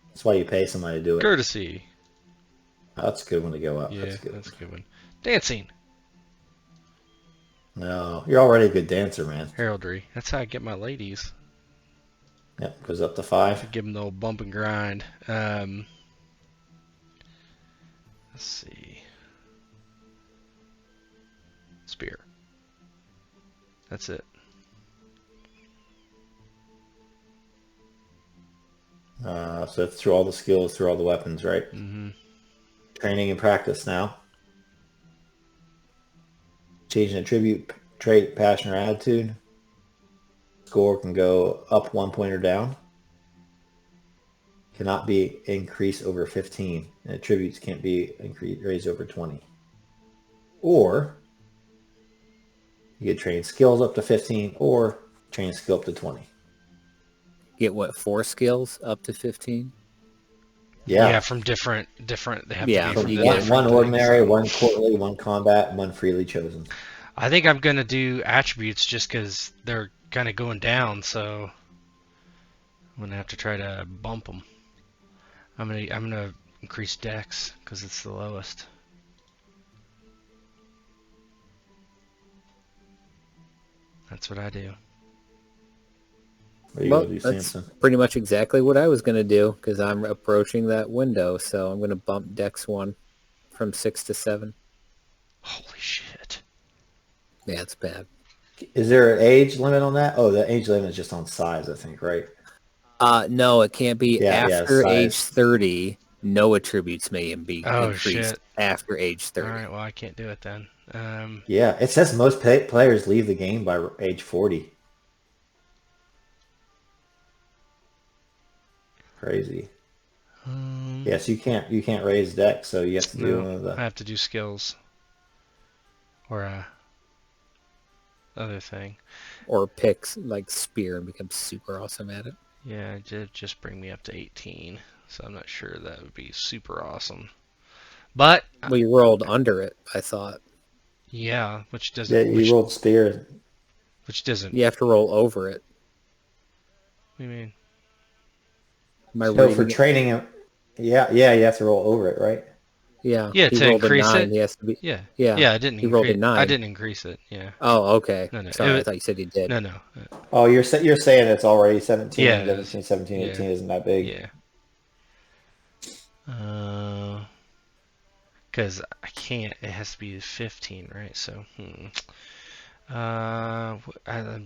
That's why you pay somebody to do it. Courtesy. Oh, that's a good one to go up. Yeah, That's a good one. Dancing. No, you're already a good dancer, man. Heraldry. That's how I get my ladies. Yep, goes up to 5. Give them the old bump and grind. Let's see. Spear. That's it. So it's through all the skills, through all the weapons, right? Mm-hmm. Training and practice now. Changing attribute, trait, passion, or attitude. Score can go up 1 point or down. Cannot be increased over 15. And attributes can't be raised over 20. Or you get trained skills up to 15 or train skill up to 20. Get what? 4 skills up to 15? Yeah, from different. They have Yeah, to be From from one, different ordinary, things. one courtly, one combat, one freely chosen. I think I'm gonna do attributes just because they're kind of going down, so I'm gonna have to try to bump them. I'm gonna increase dex because it's the lowest. That's what I do. What are you Well, going to do, that's Samson? pretty much exactly what I was going to do because I'm approaching that window. So I'm going to bump Dex 1 from 6 to 7. Holy shit. Yeah, it's bad. Is there an age limit on that? Oh, the age limit is just on size, I think, right? No, it can't be Yeah, after age size. 30. No attributes may be Oh increased shit. after age 30. All right, well I can't do it then. Yeah, it says most players leave the game by age 40. Crazy. Yes, you can't raise deck, so you have to do one of I the. have to do skills or other thing. Or picks like spear and become super awesome at it. Yeah, it did just bring me up to 18, so I'm not sure that would be super awesome. But We rolled under it, I thought. yeah, which Yeah, doesn't you rolled spear. which doesn't. You have to roll over it. What do you mean? Am I No, for reading it? training. Yeah, you have to roll over it, right? Yeah, Yeah, he to rolled a increase 9. it. He has to be. Yeah. Yeah, Yeah, I didn't he rolled a increase. 9. I didn't increase it. Yeah. Oh, okay. No, Sorry, it I thought you said he did. no. Oh, you're saying it's already 17, Yeah, it is. 17, Yeah. 18 isn't that big. Yeah. Because I can't. It has to be 15, right? So, I'm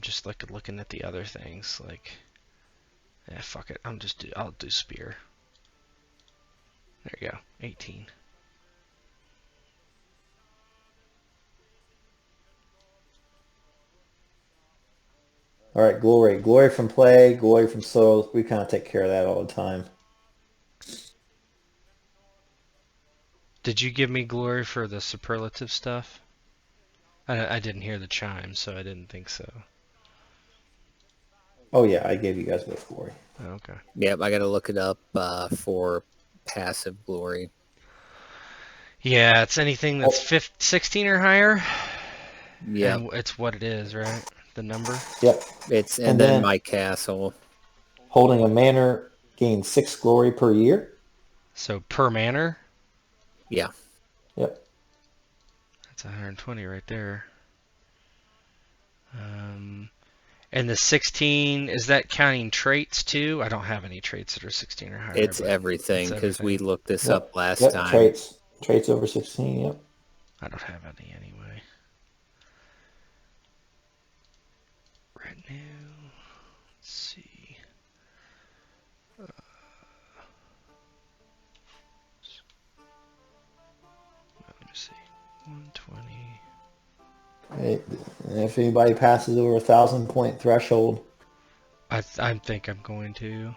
just looking at the other things. Like, yeah, fuck it. I'll do spear. There you go. 18. All right, glory. Glory from play, glory from soul. We kind of take care of that all the time. Did you give me glory for the superlative stuff? I didn't hear the chime, so I didn't think so. Oh, yeah, I gave you guys both glory. Okay. Yep, I got to look it up for passive glory. Yeah, it's anything that's 16 or higher. Yeah, And it's what it is, right? The number. Yep. it's And then then my castle. holding a manor gains 6 glory per year. So per manor, Yeah, Yep. that's 120 right there. And the 16, is that counting traits too? I don't have any traits that are 16 or higher. it's but everything it's because we everything. looked this Yep. up last Yep. time. Traits over 16. Yep. I don't have any anyway. Retinue. Let's see. Let me see. 120. If anybody passes over 1,000-point threshold, I think I'm going to.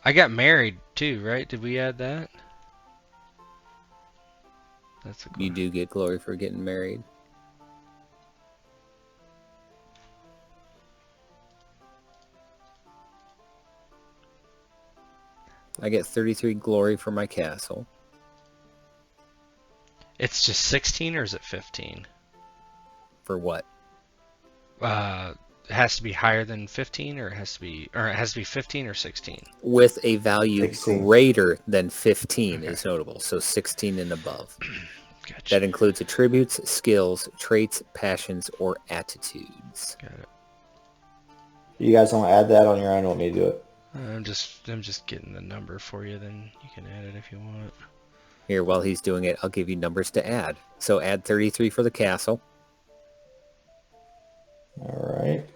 I got married too, right? Did we add that? That's a You do get glory for getting married. I get 33 glory for my castle. It's just 16 or is it 15? For what? It has to be higher than 15 or it has to be 15 or 16. With a value 16. greater than 15 is notable, so 16 and above. Gotcha. That includes attributes, skills, traits, passions, or attitudes. Got it. you guys want to add that on your own? Want me to do it? I'm just getting the number for you. Then you can add it if you want. Here, while he's doing it, I'll give you numbers to add. So add 33 for the castle. All right.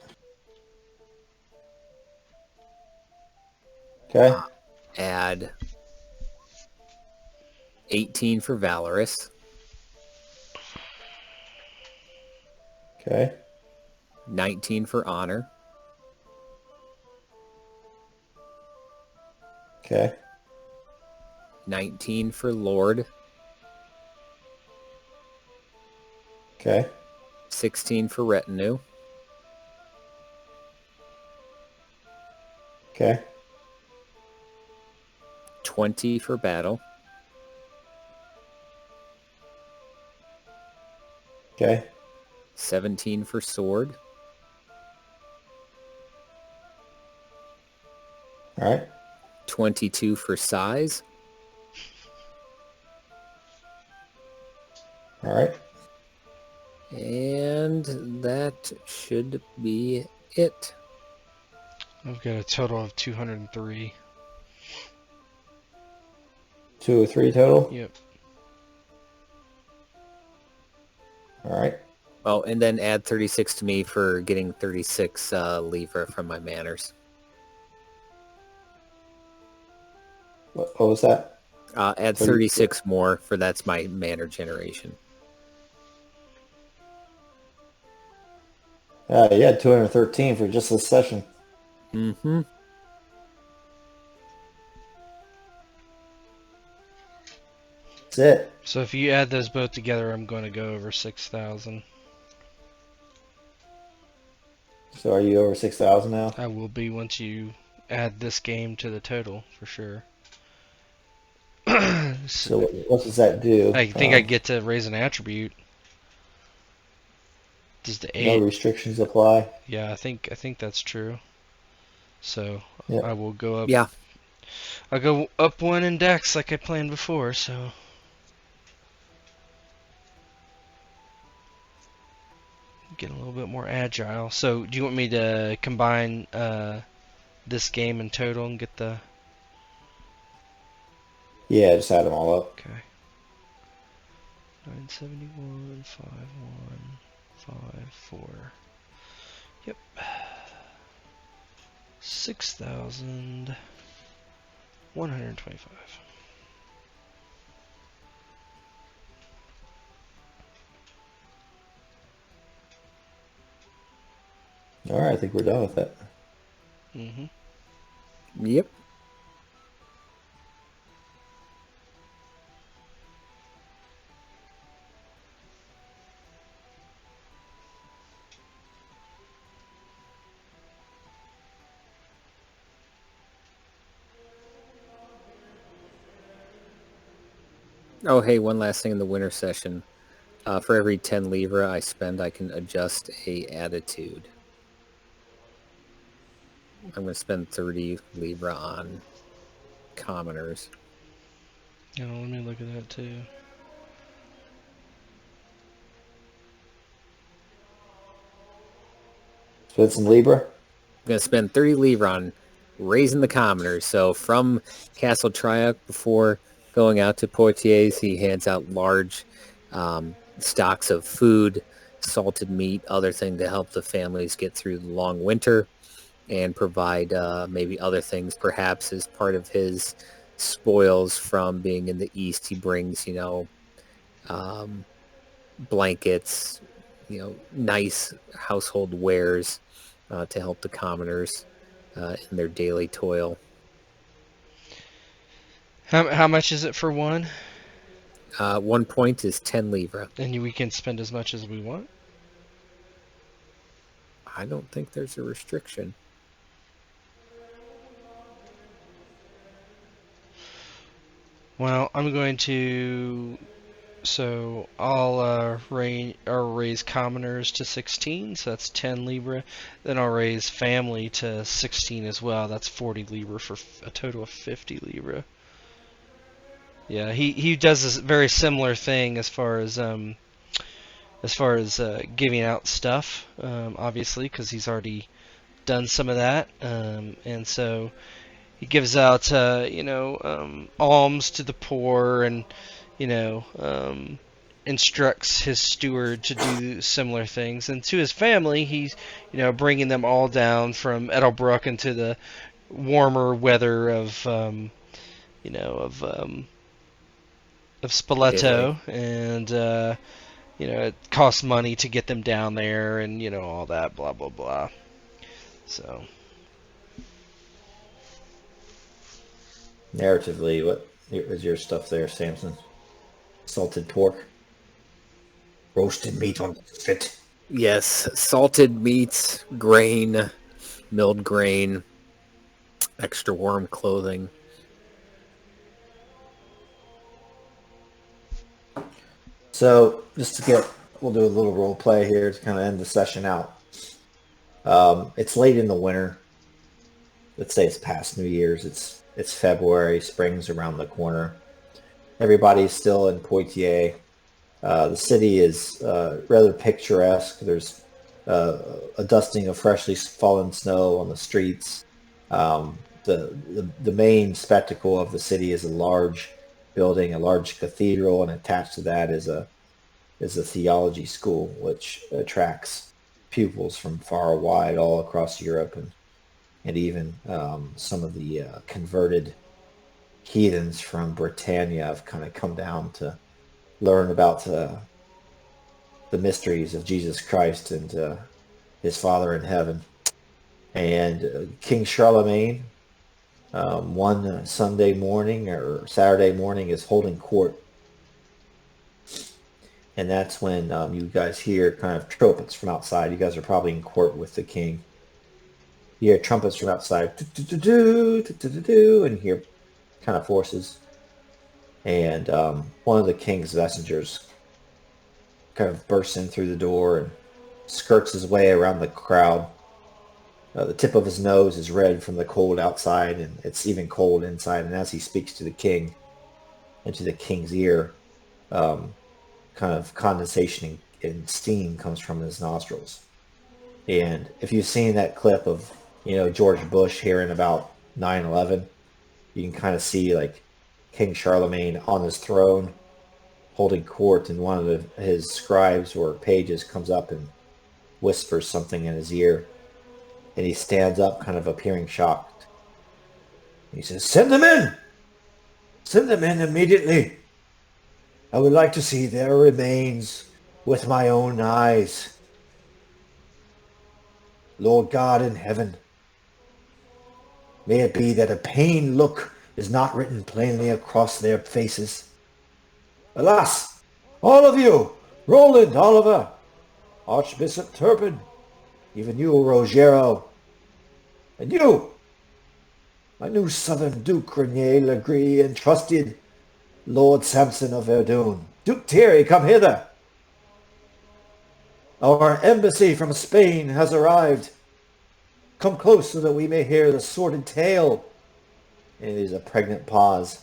Okay. Add 18 for valorous. Okay. 19 for honor. Okay. 19 for lord. Okay. 16 for retinue. Okay. 20 for battle. Okay. 17 for sword. All right. 22 for size. All right. And that should be it. I've got a total of 203. 203 total? Yep. All right. Oh, and then add 36 to me for getting 36 livre from my manners. What was that? Add 36 more for that's my manner generation. You had 213 for just this session. Mm-hmm. That's it. So if you add those both together, I'm going to go over 6,000. So are you over 6,000 now? I will be once you add this game to the total, for sure. So what does that do? I think I get to raise an attribute. Does the No restrictions apply. Yeah, I think that's true. So Yep. I will go up. Yeah. I'll go up one in Dex like I planned before. So get a little bit more agile. So do you want me to combine this game in total and get the? Yeah, just add them all up. Okay. 971, 5154. Yep. 6,125. All right, I think we're done with that. Mm-hmm. Yep. Oh, hey, one last thing in the winter session. For every 10 livre I spend, I can adjust a attitude. I'm going to spend 30 livre on commoners. Yeah, let me look at that too. Spend some Libra. I'm going to spend 30 livre on raising the commoners. So from Castle Triumph, before going out to Pointiers, he hands out large stocks of food, salted meat, other thing to help the families get through the long winter, and provide maybe other things, perhaps as part of his spoils from being in the East. He brings, blankets, nice household wares to help the commoners in their daily toil. How much is it for one? 1 point is 10 livre. And we can spend as much as we want? I don't think there's a restriction. Well, I'm going to... So I'll raise commoners to 16, so that's 10 livre. Then I'll raise family to 16 as well. That's 40 livre for a total of 50 livre. Yeah, he does this very similar thing as far as giving out stuff, obviously, because he's already done some of that, and so he gives out alms to the poor, and instructs his steward to do similar things, and to his family he's bringing them all down from Edelbrook into the warmer weather of Spoleto, and it costs money to get them down there, and all that blah blah blah. So Narratively, what is your stuff there, Samson? Salted pork, roasted meat on the spit. Yes, salted meats, grain, milled grain, extra warm clothing. So we'll do a little role play here to kind of end the session out. It's late in the winter. Let's say it's past New Year's. It's February. Spring's around the corner. Everybody's still in Poitiers. The city is rather picturesque. There's a dusting of freshly fallen snow on the streets. The main spectacle of the city is a large building, a large cathedral, and attached to that is a theology school, which attracts pupils from far and wide all across Europe, and even some of the converted heathens from Britannia have kind of come down to learn about the mysteries of Jesus Christ and his Father in heaven. And King Charlemagne, one Sunday morning or Saturday morning, is holding court. And that's when you guys hear kind of trumpets from outside. You guys are probably in court with the king. You hear trumpets from outside, and you hear kind of forces. And one of the king's messengers kind of bursts in through the door and skirts his way around the crowd. The tip of his nose is red from the cold outside, and it's even cold inside. And as he speaks to the king, and to the king's ear, kind of condensation and steam comes from his nostrils. And if you've seen that clip of, George Bush hearing about 9/11, you can kind of see like King Charlemagne on his throne holding court, and one of his scribes or pages comes up and whispers something in his ear, and he stands up kind of appearing shocked. He says, "Send them in! Send them in immediately! I would like to see their remains with my own eyes. Lord God in heaven, may it be that a pained look is not written plainly across their faces. Alas, all of you, Roland, Oliver, Archbishop Turpin, even you, Rogero, and you, my new southern Duke Renier Legree, and trusted Lord Samson of Verdun. Duke Thierry, come hither. Our embassy from Spain has arrived. Come close so that we may hear the sordid tale." And there's a pregnant pause.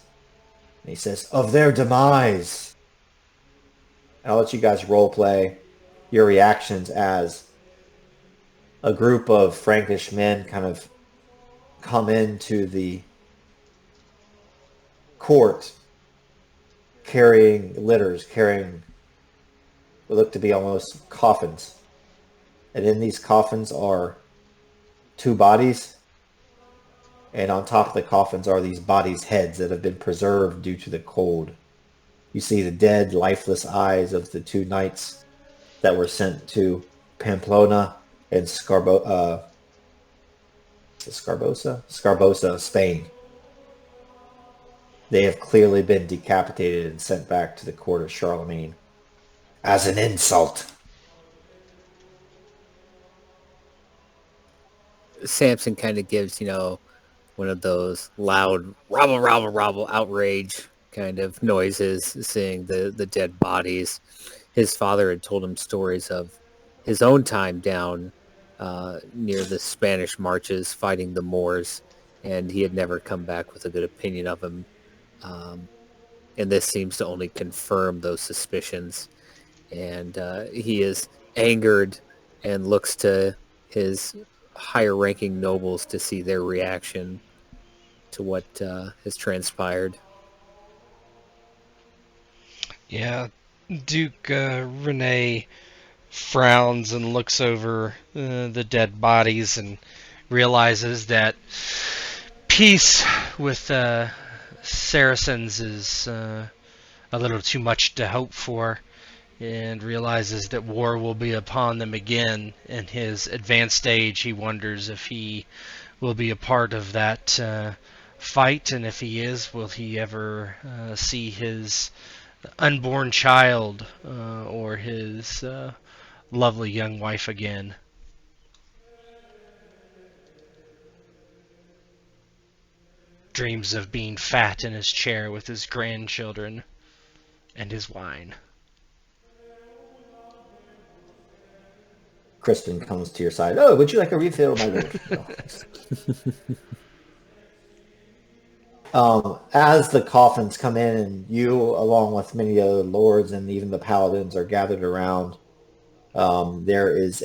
And he says, "Of their demise." And I'll let you guys role play your reactions as a group of Frankish men kind of come into the court carrying litters, carrying what look to be almost coffins. And in these coffins are two bodies, and on top of the coffins are these bodies' heads that have been preserved due to the cold. You see the dead, lifeless eyes of the two knights that were sent to Pamplona and Scarbosa, Spain. They have clearly been decapitated and sent back to the court of Charlemagne as an insult. Samson kind of gives, one of those loud robble, robble, robble, outrage kind of noises, seeing the dead bodies. His father had told him stories of his own time down near the Spanish marches fighting the Moors, and he had never come back with a good opinion of him. And this seems to only confirm those suspicions. And he is angered and looks to his higher-ranking nobles to see their reaction to what has transpired. Yeah, Duke Rene frowns and looks over the dead bodies and realizes that peace with Saracens is a little too much to hope for, and realizes that war will be upon them again. In his advanced age, he wonders if he will be a part of that fight, and if he is, will he ever see his unborn child or his lovely young wife again. Dreams of being fat in his chair with his grandchildren and his wine. Crispin comes to your side. "Oh, would you like a refill, my lord?" As the coffins come in, and you, along with many other lords and even the paladins, are gathered around, there is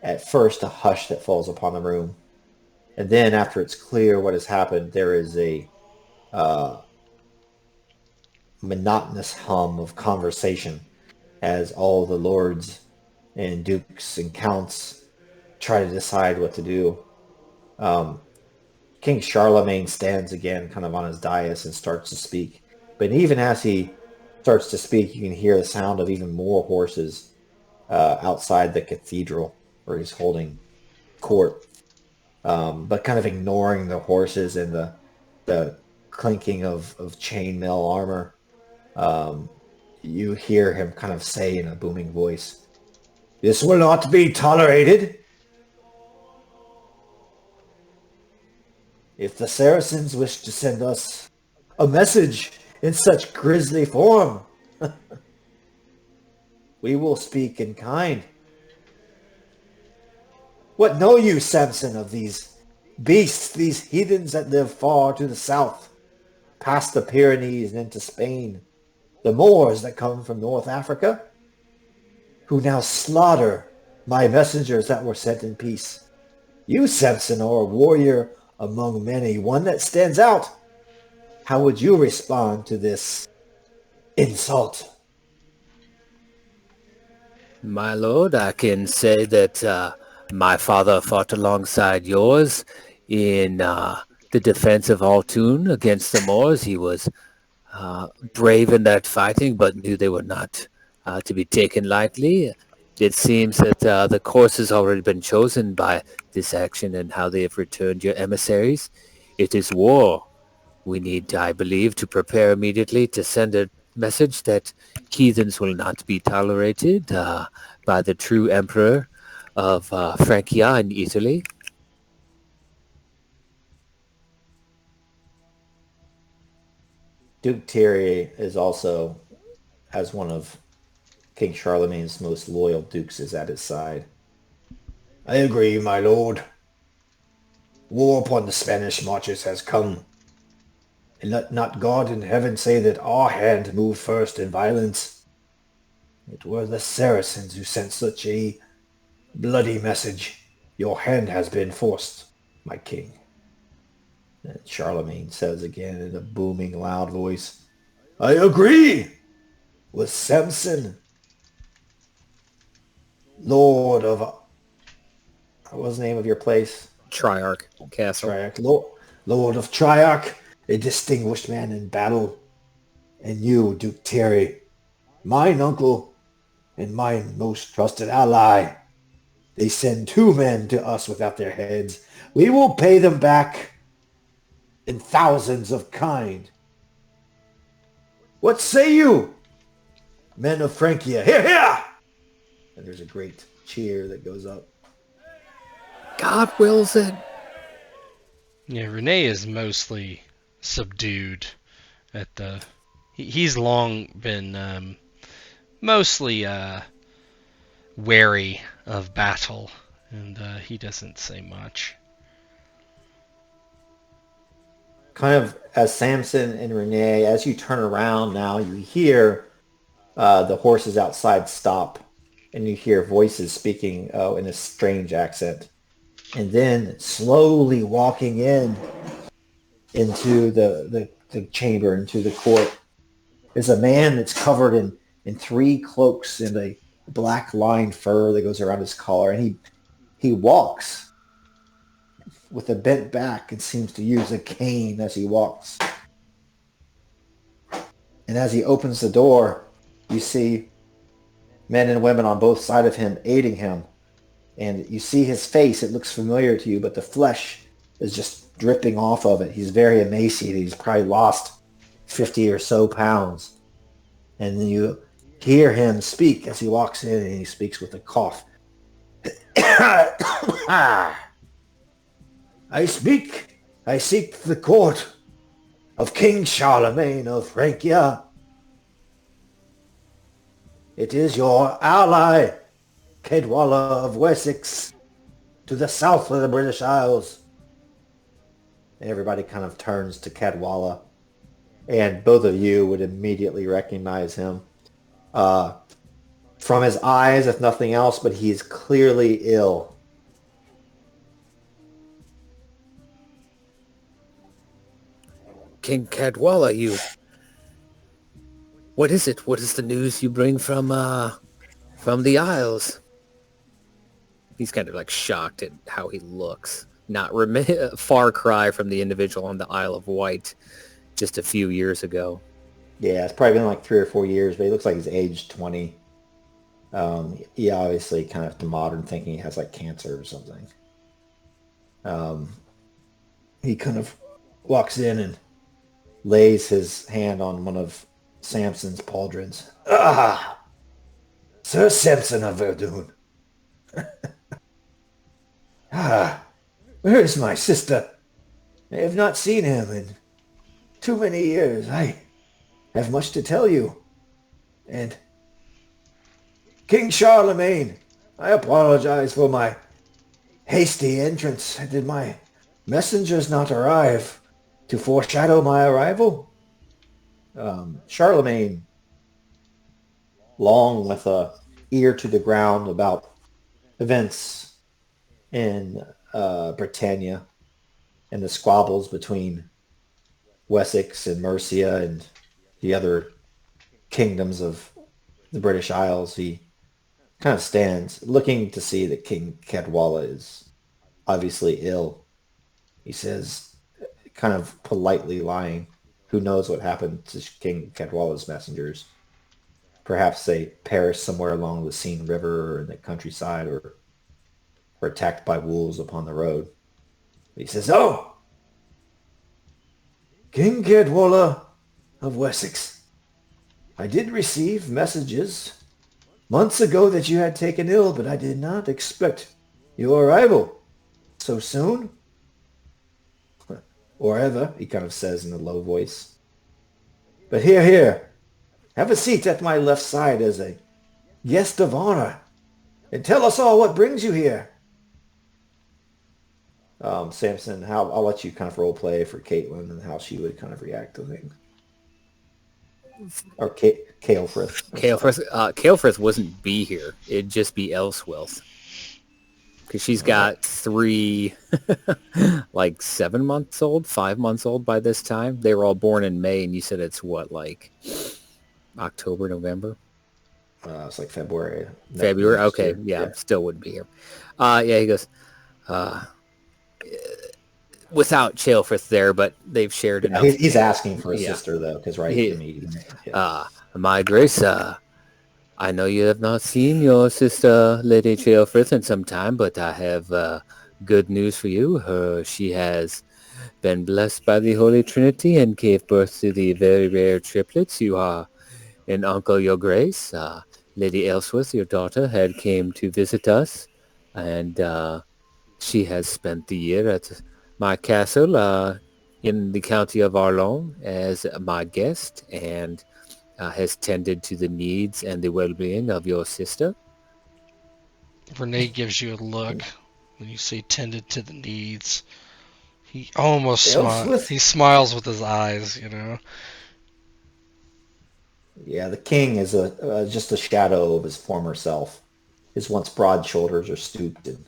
at first a hush that falls upon the room. And then after it's clear what has happened, there is a monotonous hum of conversation as all the lords and dukes and counts try to decide what to do. King Charlemagne stands again kind of on his dais and starts to speak. But even as he starts to speak, you can hear the sound of even more horses outside the cathedral where he's holding court. But kind of ignoring the horses and the clinking of chainmail armor. You hear him kind of say in a booming voice, "This will not be tolerated. If the Saracens wish to send us a message in such grisly form, we will speak in kind. What know you, Samson, of these beasts, these heathens that live far to the south, past the Pyrenees and into Spain, the Moors that come from North Africa, who now slaughter my messengers that were sent in peace? You, Samson, are a warrior among many, one that stands out. How would you respond to this insult?" My lord, I can say that my father fought alongside yours in the defense of Altoon against the Moors. He was brave in that fighting, but knew they were not to be taken lightly. It seems that the course has already been chosen by this action and how they have returned your emissaries. It is war. We need, I believe, to prepare immediately to send a message that heathens will not be tolerated by the true emperor of Francia in Italy. Duke Thierry is also, as one of King Charlemagne's most loyal dukes, is at his side. "I agree, my lord. War upon the Spanish marches has come. And let not God in heaven say that our hand moved first in violence. It were the Saracens who sent such a bloody message. Your hand has been forced, my king." And Charlemagne says again in a booming, loud voice, "I agree with Samson, Lord of..." What was the name of your place? Triarch Castle. Triarch. Lord of Triarch, a distinguished man in battle. And you, Duke Thierry, mine uncle and mine most trusted ally. They send 2 men to us without their heads. We will pay them back in thousands of kind. What say you, men of Francia? Hear, hear! And there's a great cheer that goes up. God wills it. Yeah, Rene is mostly subdued at the. He's long been mostly wary of battle, and he doesn't say much. Kind of as Samson and Rene, as you turn around now, you hear the horses outside stop, and you hear voices speaking in a strange accent. And then slowly walking into the chamber, into the court, is a man that's covered in 3 cloaks and a black lined fur that goes around his collar. And he walks with a bent back and seems to use a cane as he walks. And as he opens the door, you see men and women on both sides of him aiding him. And you see his face. It looks familiar to you, but the flesh is just dripping off of it. He's very emaciated. He's probably lost 50 or so pounds. And then you hear him speak as he walks in, and he speaks with a cough. I seek the court of King Charlemagne of Francia. It is your ally, Cadwalla of Wessex, to the south of the British Isles. Everybody kind of turns to Cadwalla, and both of you would immediately recognize him. From his eyes, if nothing else, but he's clearly ill. King Cadwalla, you... What is it? What is the news you bring from the Isles? He's kind of like shocked at how he looks. Not far cry from the individual on the Isle of Wight just a few years ago. Yeah, it's probably been like 3 or 4 years, but he looks like he's aged 20. He obviously kind of, to modern thinking, he has like cancer or something. He kind of walks in and lays his hand on one of Samson's pauldrons. Ah, Sir Samson of Verdun. Where is my sister? I have not seen him in too many years. I have much to tell you. And King Charlemagne, I apologize for my hasty entrance. Did my messengers not arrive to foreshadow my arrival? Charlemagne, long with a ear to the ground about events in Britannia and the squabbles between Wessex and Mercia and the other kingdoms of the British Isles, he kind of stands looking to see that King Cadwalla is obviously ill. He says, kind of politely lying, who knows what happened to King Cadwalla's messengers. Perhaps they perished somewhere along the Seine River or in the countryside, or were attacked by wolves upon the road. He says, "Oh, King Cadwalla of Wessex, I did receive messages months ago that you had taken ill, but I did not expect your arrival so soon. Or ever," he kind of says in a low voice. "But here, have a seat at my left side as a guest of honor, and tell us all what brings you here." Samson, I'll let you kind of role play for Caitlin and how she would kind of react to things. Or Caelfrith. Caelfrith wouldn't be here. It'd just be Elswith. Because she's got 3, like 7 months old, 5 months old by this time. They were all born in May, and you said it's what, like October, November? It's like February. February? Okay, yeah, still wouldn't be here. He goes, without Caelfrith there, but they've shared enough. He's asking for a sister, though, because My grace, I know you have not seen your sister, Lady Caelfrith, in some time, but I have good news for you. She has been blessed by the Holy Trinity and gave birth to the very rare triplets. You are an uncle, your grace. Lady Elswith, your daughter, had came to visit us, and she has spent the year at my castle in the county of Arlon as my guest, and has tended to the needs and the well-being of your sister. Renee gives you a look when you say tended to the needs. He almost smiles. He smiles with his eyes, you know. Yeah, the king is just a shadow of his former self. His once broad shoulders are stooped, and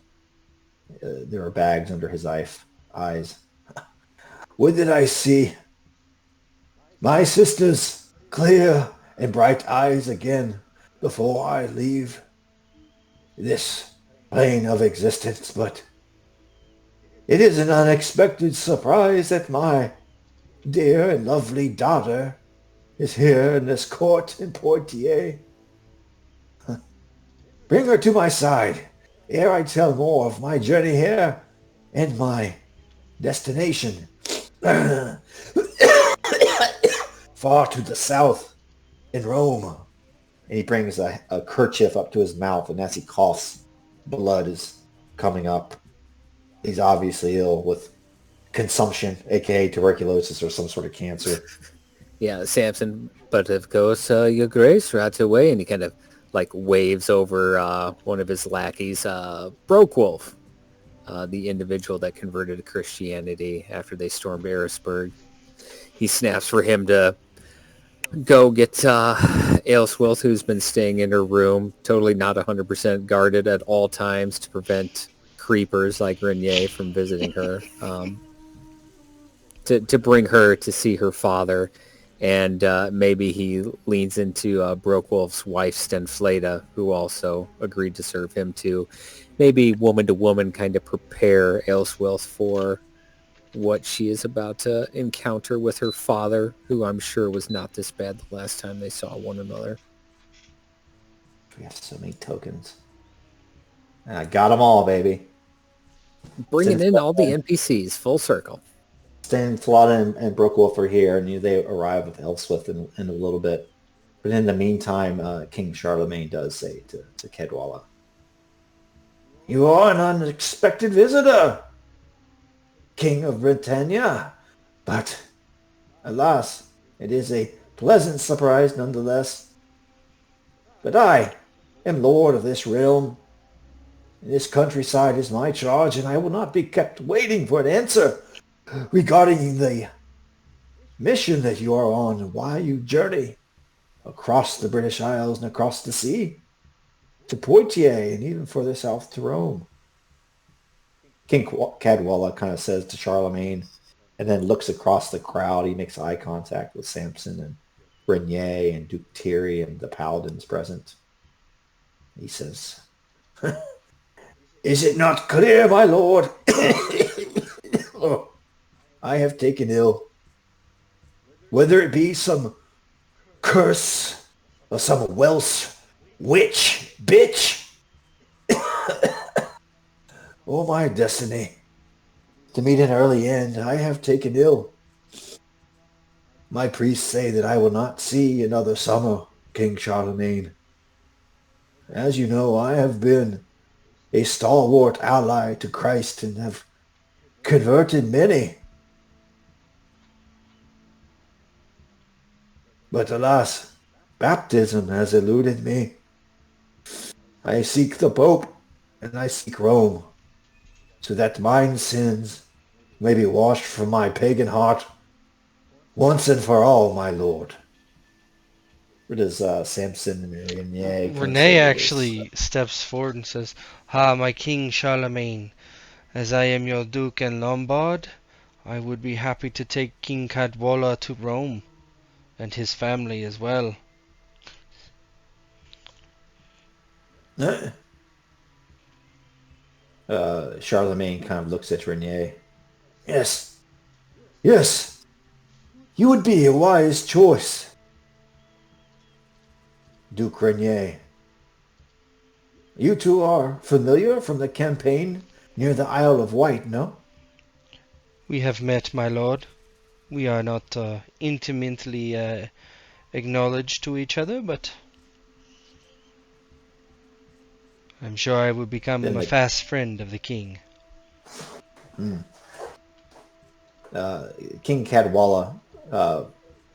there are bags under his eyes. What did I see? My sister's clear and bright eyes again before I leave this plane of existence, but it is an unexpected surprise that my dear and lovely daughter is here in this court in Pointiers. Bring her to my side ere I tell more of my journey here and my destination far to the south in Rome. And he brings a kerchief up to his mouth, and as he coughs, blood is coming up. He's obviously ill with consumption, aka tuberculosis or some sort of cancer. Yeah, Samson, but of course, your grace, right away. And he kind of like waves over one of his lackeys, Brokewolf. the individual that converted to Christianity after they stormed Erisburg. He snaps for him to go get Aelswilth, who's been staying in her room, totally not 100% guarded at all times to prevent creepers like Renier from visiting her, to bring her to see her father. And maybe he leans into Brokewolf's wife, Stenfleda, who also agreed to serve him too. Maybe woman to woman kind of prepare Aelswilth for what she is about to encounter with her father, who I'm sure was not this bad the last time they saw one another. We have so many tokens. I got them all, baby. Bringing in all the NPCs, full circle. Stenfleda and Brookwolf are here, and they arrive with Elswith in a little bit. But in the meantime, King Charlemagne does say to Cadwalla, "You are an unexpected visitor, King of Britannia, but alas, it is a pleasant surprise nonetheless. But I am lord of this realm, and this countryside is my charge, and I will not be kept waiting for an answer regarding the mission that you are on and why you journey across the British Isles and across the sea to Poitiers and even further south to Rome." King Cadwalla kind of says to Charlemagne and then looks across the crowd. He makes eye contact with Samson and Renier and Duke Thierry and the paladins present. He says, "Is it not clear, my lord? I have taken ill. Whether it be some curse or some Welsh witch, bitch, or my destiny to meet an early end, I have taken ill. My priests say that I will not see another summer, King Charlemagne. As you know, I have been a stalwart ally to Christ and have converted many. But alas, baptism has eluded me. I seek the Pope and I seek Rome, so that mine sins may be washed from my pagan heart once and for all, my lord." What does Samson and Renier Renier actually steps forward and says, "Ha, my King Charlemagne, as I am your Duke and Lombard, I would be happy to take King Cadwalla to Rome, and his family as well." Charlemagne kind of looks at Renier. Yes, yes, you would be a wise choice, Duke Renier. You two are familiar from the campaign near the Isle of Wight, no? We have met, my lord. We are not intimately acknowledged to each other, but I'm sure I will become a fast friend of the king. King Cadwalla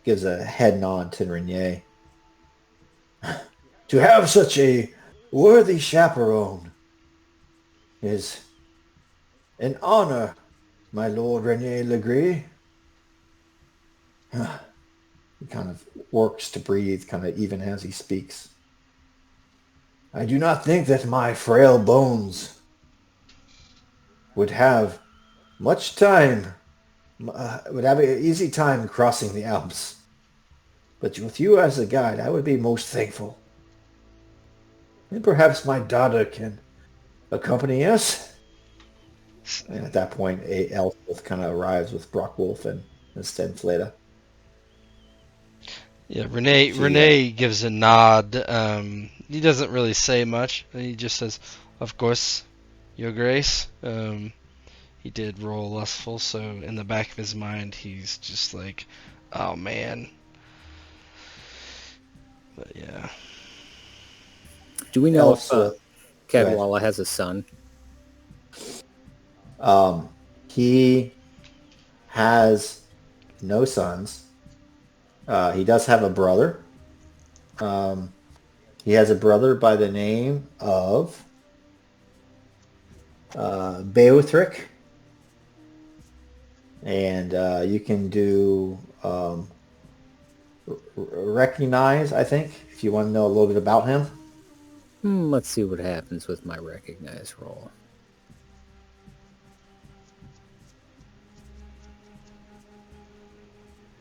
gives a head nod to Renier. To have such a worthy chaperone is an honor, my lord Renier Legree. He kind of works to breathe, kind of even as he speaks. I do not think that my frail bones would have much time, would have an easy time crossing the Alps. But with you as a guide, I would be most thankful. And perhaps my daughter can accompany us. And at that point, Elspeth kind of arrives with Brockwolf and Stenfleda. Yeah, Renier gives a nod. He doesn't really say much. He just says, "Of course, Your Grace." He did roll lustful, so in the back of his mind, he's just like, "Oh man." But yeah. Do we know if Cadwalla has a son? He has no sons. He does have a brother. He has a brother by the name of Beothric, and you can do recognize, I think, if you want to know a little bit about him. Let's see what happens with my recognize roll.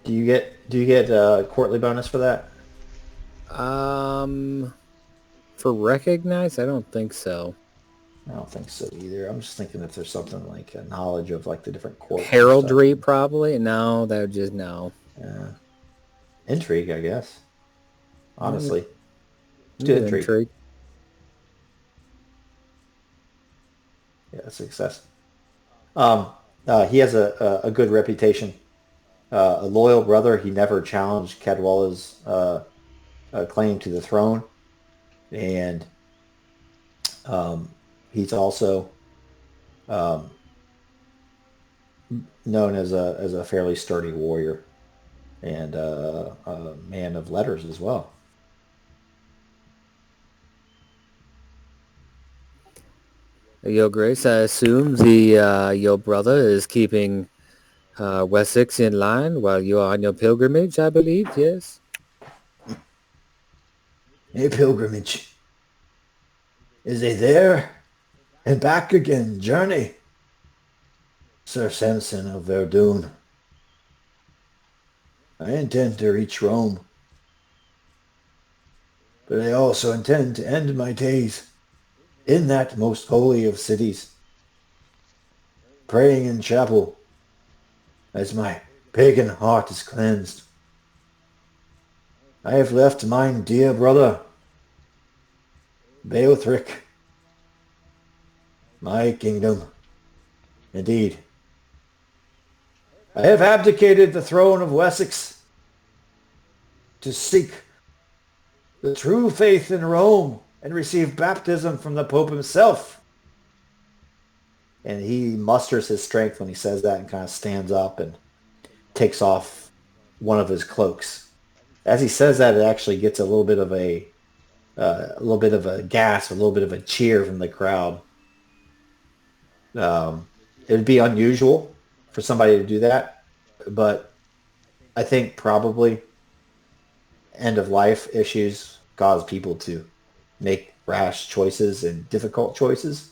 Do you get a courtly bonus for that? For recognize, I don't think so. I don't think so either. I'm just thinking if there's something like a knowledge of like the different courts. Heraldry, probably. No, that would just no. Intrigue, I guess. Honestly, let's do intrigue. Yeah, success. He has a good reputation. A loyal brother. He never challenged Cadwalla's claim to the throne, and he's also known as a fairly sturdy warrior and a man of letters as well. Your Grace, I assume your brother is keeping Wessex in line while you are on your pilgrimage, I believe, yes? A pilgrimage. Is a there and back again journey, Sir Samson of Verdun. I intend to reach Rome, but I also intend to end my days in that most holy of cities, praying in chapel as my pagan heart is cleansed. I have left mine dear brother, Beothric, my kingdom. Indeed, I have abdicated the throne of Wessex to seek the true faith in Rome and receive baptism from the Pope himself. And he musters his strength when he says that and kind of stands up and takes off one of his cloaks. As he says that, it actually gets a little bit of a gasp, a little bit of a cheer from the crowd. It would be unusual for somebody to do that, but I think probably end of life issues cause people to make rash choices and difficult choices.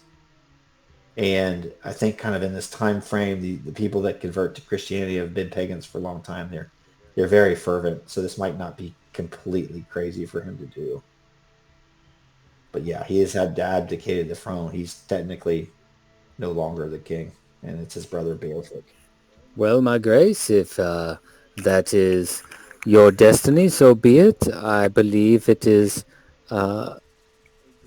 And I think kind of in this time frame, the people that convert to Christianity have been pagans for a long time. They're very fervent, so this might not be completely crazy for him to do. But yeah, he has abdicated the throne. He's technically no longer the king, and it's his brother Beowulf. Well, my Grace, if that is your destiny, so be it. I believe it is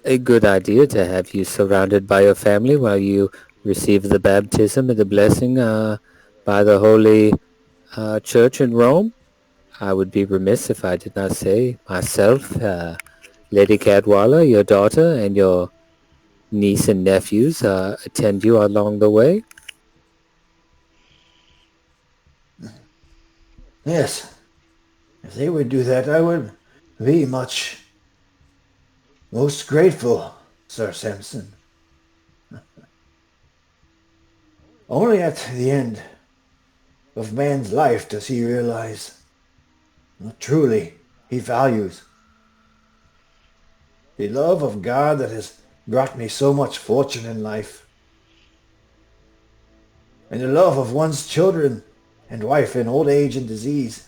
a good idea to have you surrounded by your family while you receive the baptism and the blessing by the Holy Church in Rome. I would be remiss if I did not say myself, Lady Cadwalla, your daughter, and your niece and nephews attend you along the way. Yes, if they would do that, I would be most grateful, Sir Samson. Only at the end of man's life does he realize what truly he values. The love of God that has brought me so much fortune in life, and the love of one's children and wife in old age and disease.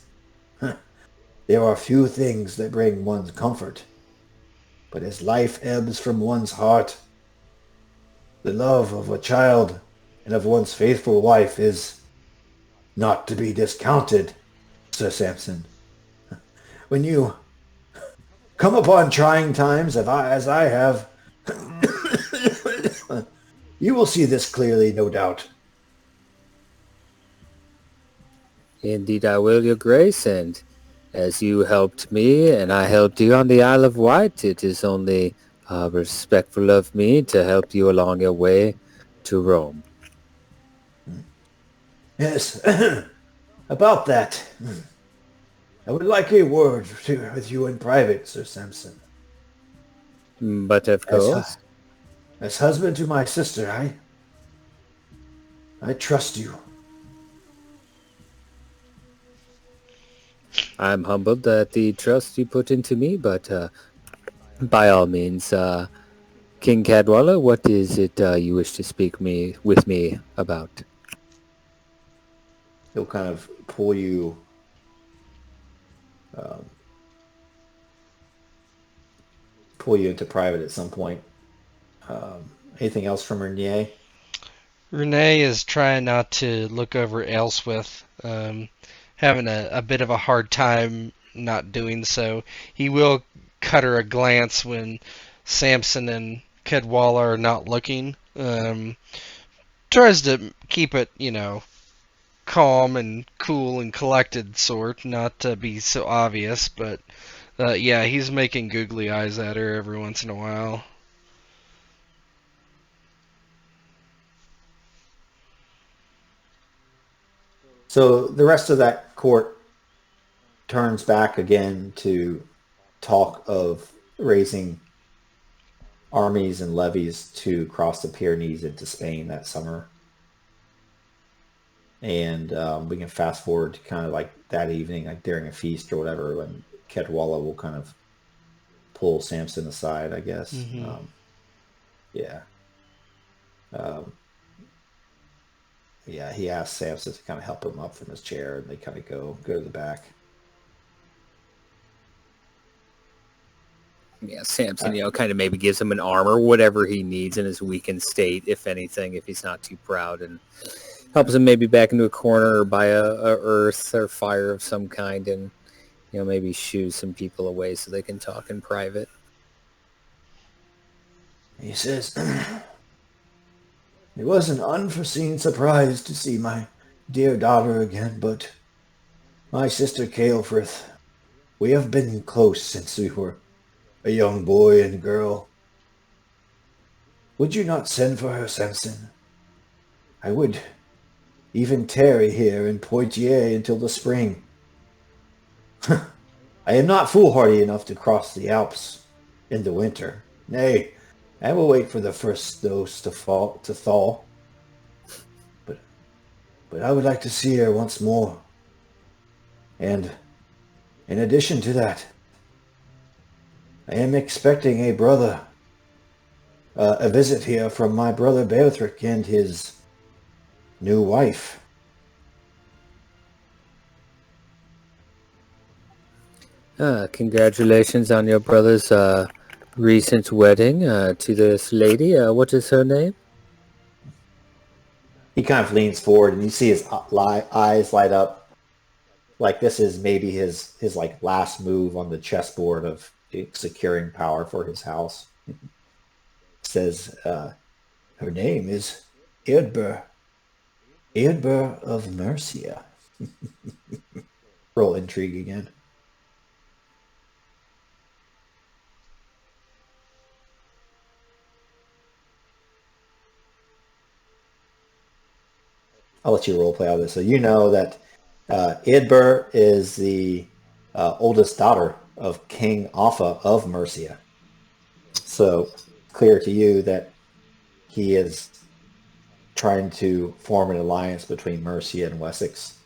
There are few things that bring one's comfort, but as life ebbs from one's heart, the love of a child and of one's faithful wife is not to be discounted, Sir Samson. When you come upon trying times, as I have, you will see this clearly, no doubt. Indeed I will, your Grace, and as you helped me and I helped you on the Isle of Wight, it is only respectful of me to help you along your way to Rome. Yes, about that. I would like a word with you in private, Sir Samson. But of course. As husband to my sister, I I trust you. I'm humbled at the trust you put into me, but by all means, King Cadwalla, what is it you wish to speak with me about? He'll kind of um, pull you into private at some point. Anything else from Renier? Renee is trying not to look over Elswith, having a bit of a hard time not doing so. He will cut her a glance when Samson and Kedwalla are not looking. Tries to keep it, calm and cool and collected sort, not to be so obvious, but yeah, he's making googly eyes at her every once in a while. So the rest of that court turns back again to talk of raising armies and levies to cross the Pyrenees into Spain that summer. And we can fast forward to kind of like that evening, like during a feast or whatever, when Kedwalla will kind of pull Samson aside, I guess. Mm-hmm. Yeah. Yeah, he asks Samson to kind of help him up from his chair, and they kind of go to the back. Yeah, Samson, kind of maybe gives him an armor, whatever he needs in his weakened state, if anything, if he's not too proud, and helps him maybe back into a corner or by a earth or fire of some kind, and maybe shoo some people away so they can talk in private. He says, "It was an unforeseen surprise to see my dear daughter again, but my sister Ceolfrith, we have been close since we were a young boy and girl. Would you not send for her, Samson? I would even tarry here in Pointiers until the spring. I am not foolhardy enough to cross the Alps in the winter. Nay, I will wait for the first snows to thaw. But I would like to see her once more. And in addition to that, I am expecting a visit here from my brother Beorthric and his new wife." Congratulations on your brother's recent wedding to this lady. What is her name? He kind of leans forward, and you see his eyes light up, like this is maybe his like last move on the chessboard of securing power for his house. Says, "Her name is Eadbert of Mercia." Roll intrigue again. I'll let you roleplay all this. So you know that Eadbert is the oldest daughter of King Offa of Mercia. So clear to you that he is trying to form an alliance between Mercia and Wessex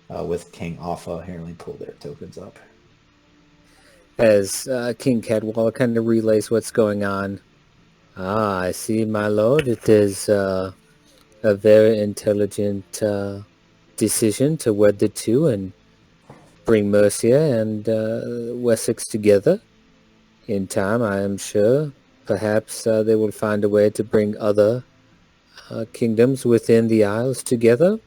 with King Offa. Apparently pull their tokens up. As King Cadwalla kind of relays what's going on. Ah, I see, my lord. It is a very intelligent decision to wed the two and bring Mercia and Wessex together. In time, I am sure, perhaps they will find a way to bring other kingdoms within the Isles together.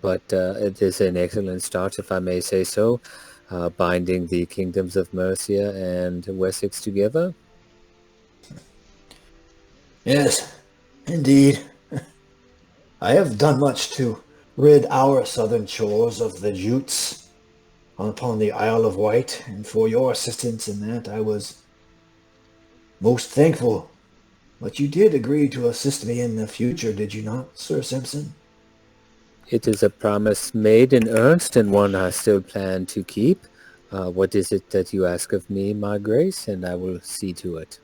But it is an excellent start, if I may say so, binding the kingdoms of Mercia and Wessex together. Yes, indeed. I have done much to rid our southern shores of the Jutes upon the Isle of Wight, and for your assistance in that I was most thankful. But you did agree to assist me in the future, did you not, Sir Samson? It is a promise made in earnest, and one I still plan to keep. What is it that you ask of me, my grace, and I will see to it.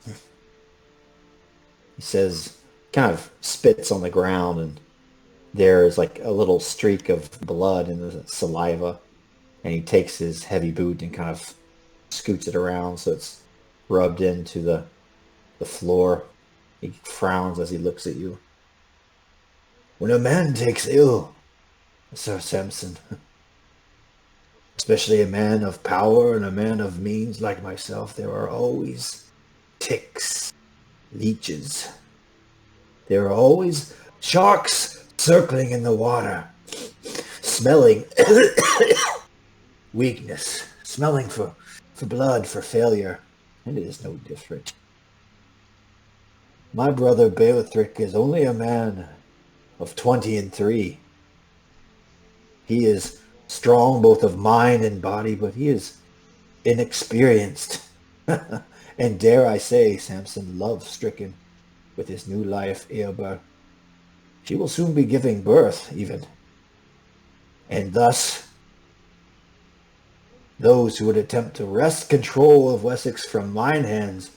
He says, kind of spits on the ground and there's like a little streak of blood in the saliva, and he takes his heavy boot and kind of scoots it around so it's rubbed into the floor. He frowns as he looks at you. When a man takes ill, Sir Samson, especially a man of power and a man of means like myself, there are always ticks, leeches. There are always sharks circling in the water, smelling weakness, smelling for blood, for failure, and it is no different. My brother Beothric is only a man of 23. He is strong both of mind and body, but he is inexperienced. And dare I say, Samson, love-stricken with his new life, Eober. She will soon be giving birth, even. And thus, those who would attempt to wrest control of Wessex from mine hands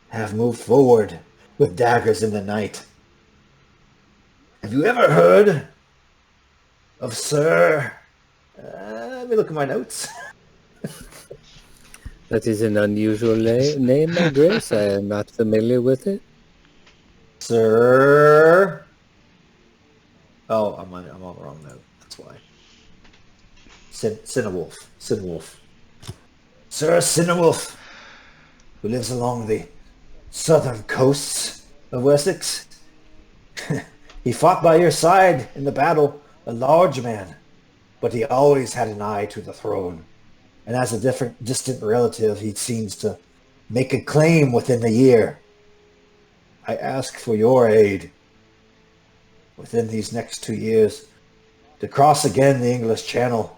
have moved forward with daggers in the night. Have you ever heard of Sir... let me look at my notes. That is an unusual name, my grace. I am not familiar with it. Sir... Oh, I'm on the wrong note. That's why. Cinewolf. Sir Cinewolf, who lives along the southern coasts of Wessex. He fought by your side in the battle, a large man, but he always had an eye to the throne. And as a distant relative, he seems to make a claim within the year. I ask for your aid within these next 2 years to cross again the English Channel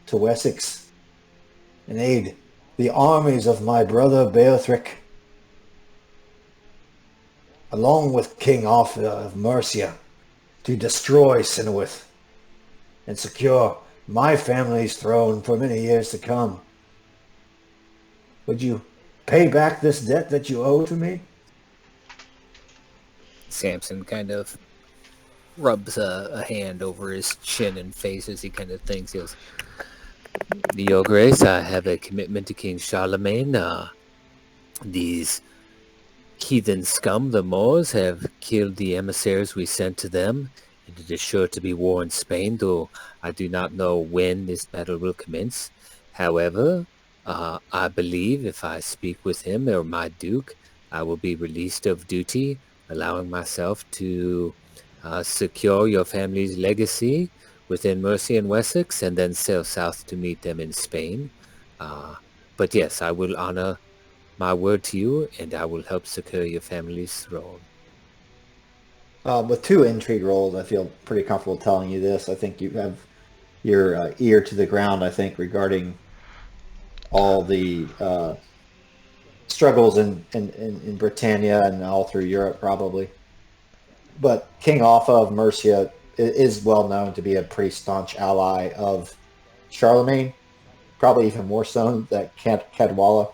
to Wessex and aid the armies of my brother Beothric, along with King Arthur of Mercia, to destroy Cinewith and secure my family's throne for many years to come. Would you pay back this debt that you owe to me? Samson kind of rubs a hand over his chin and face as he kind of thinks. He goes, Your Grace, I have a commitment to King Charlemagne. These heathen scum, the Moors, have killed the emissaries we sent to them, and it is sure to be war in Spain, though I do not know when this battle will commence. However, I believe if I speak with him or my duke, I will be released of duty, allowing myself to secure your family's legacy within Mercia and Wessex, and then sail south to meet them in Spain. But yes, I will honor my word to you, and I will help secure your family's throne. With 2 intrigue rolls, I feel pretty comfortable telling you this. I think you have your ear to the ground, I think, regarding all the struggles in Britannia and all through Europe, probably. But King Offa of Mercia is well known to be a pretty staunch ally of Charlemagne, probably even more so than Cadwalla.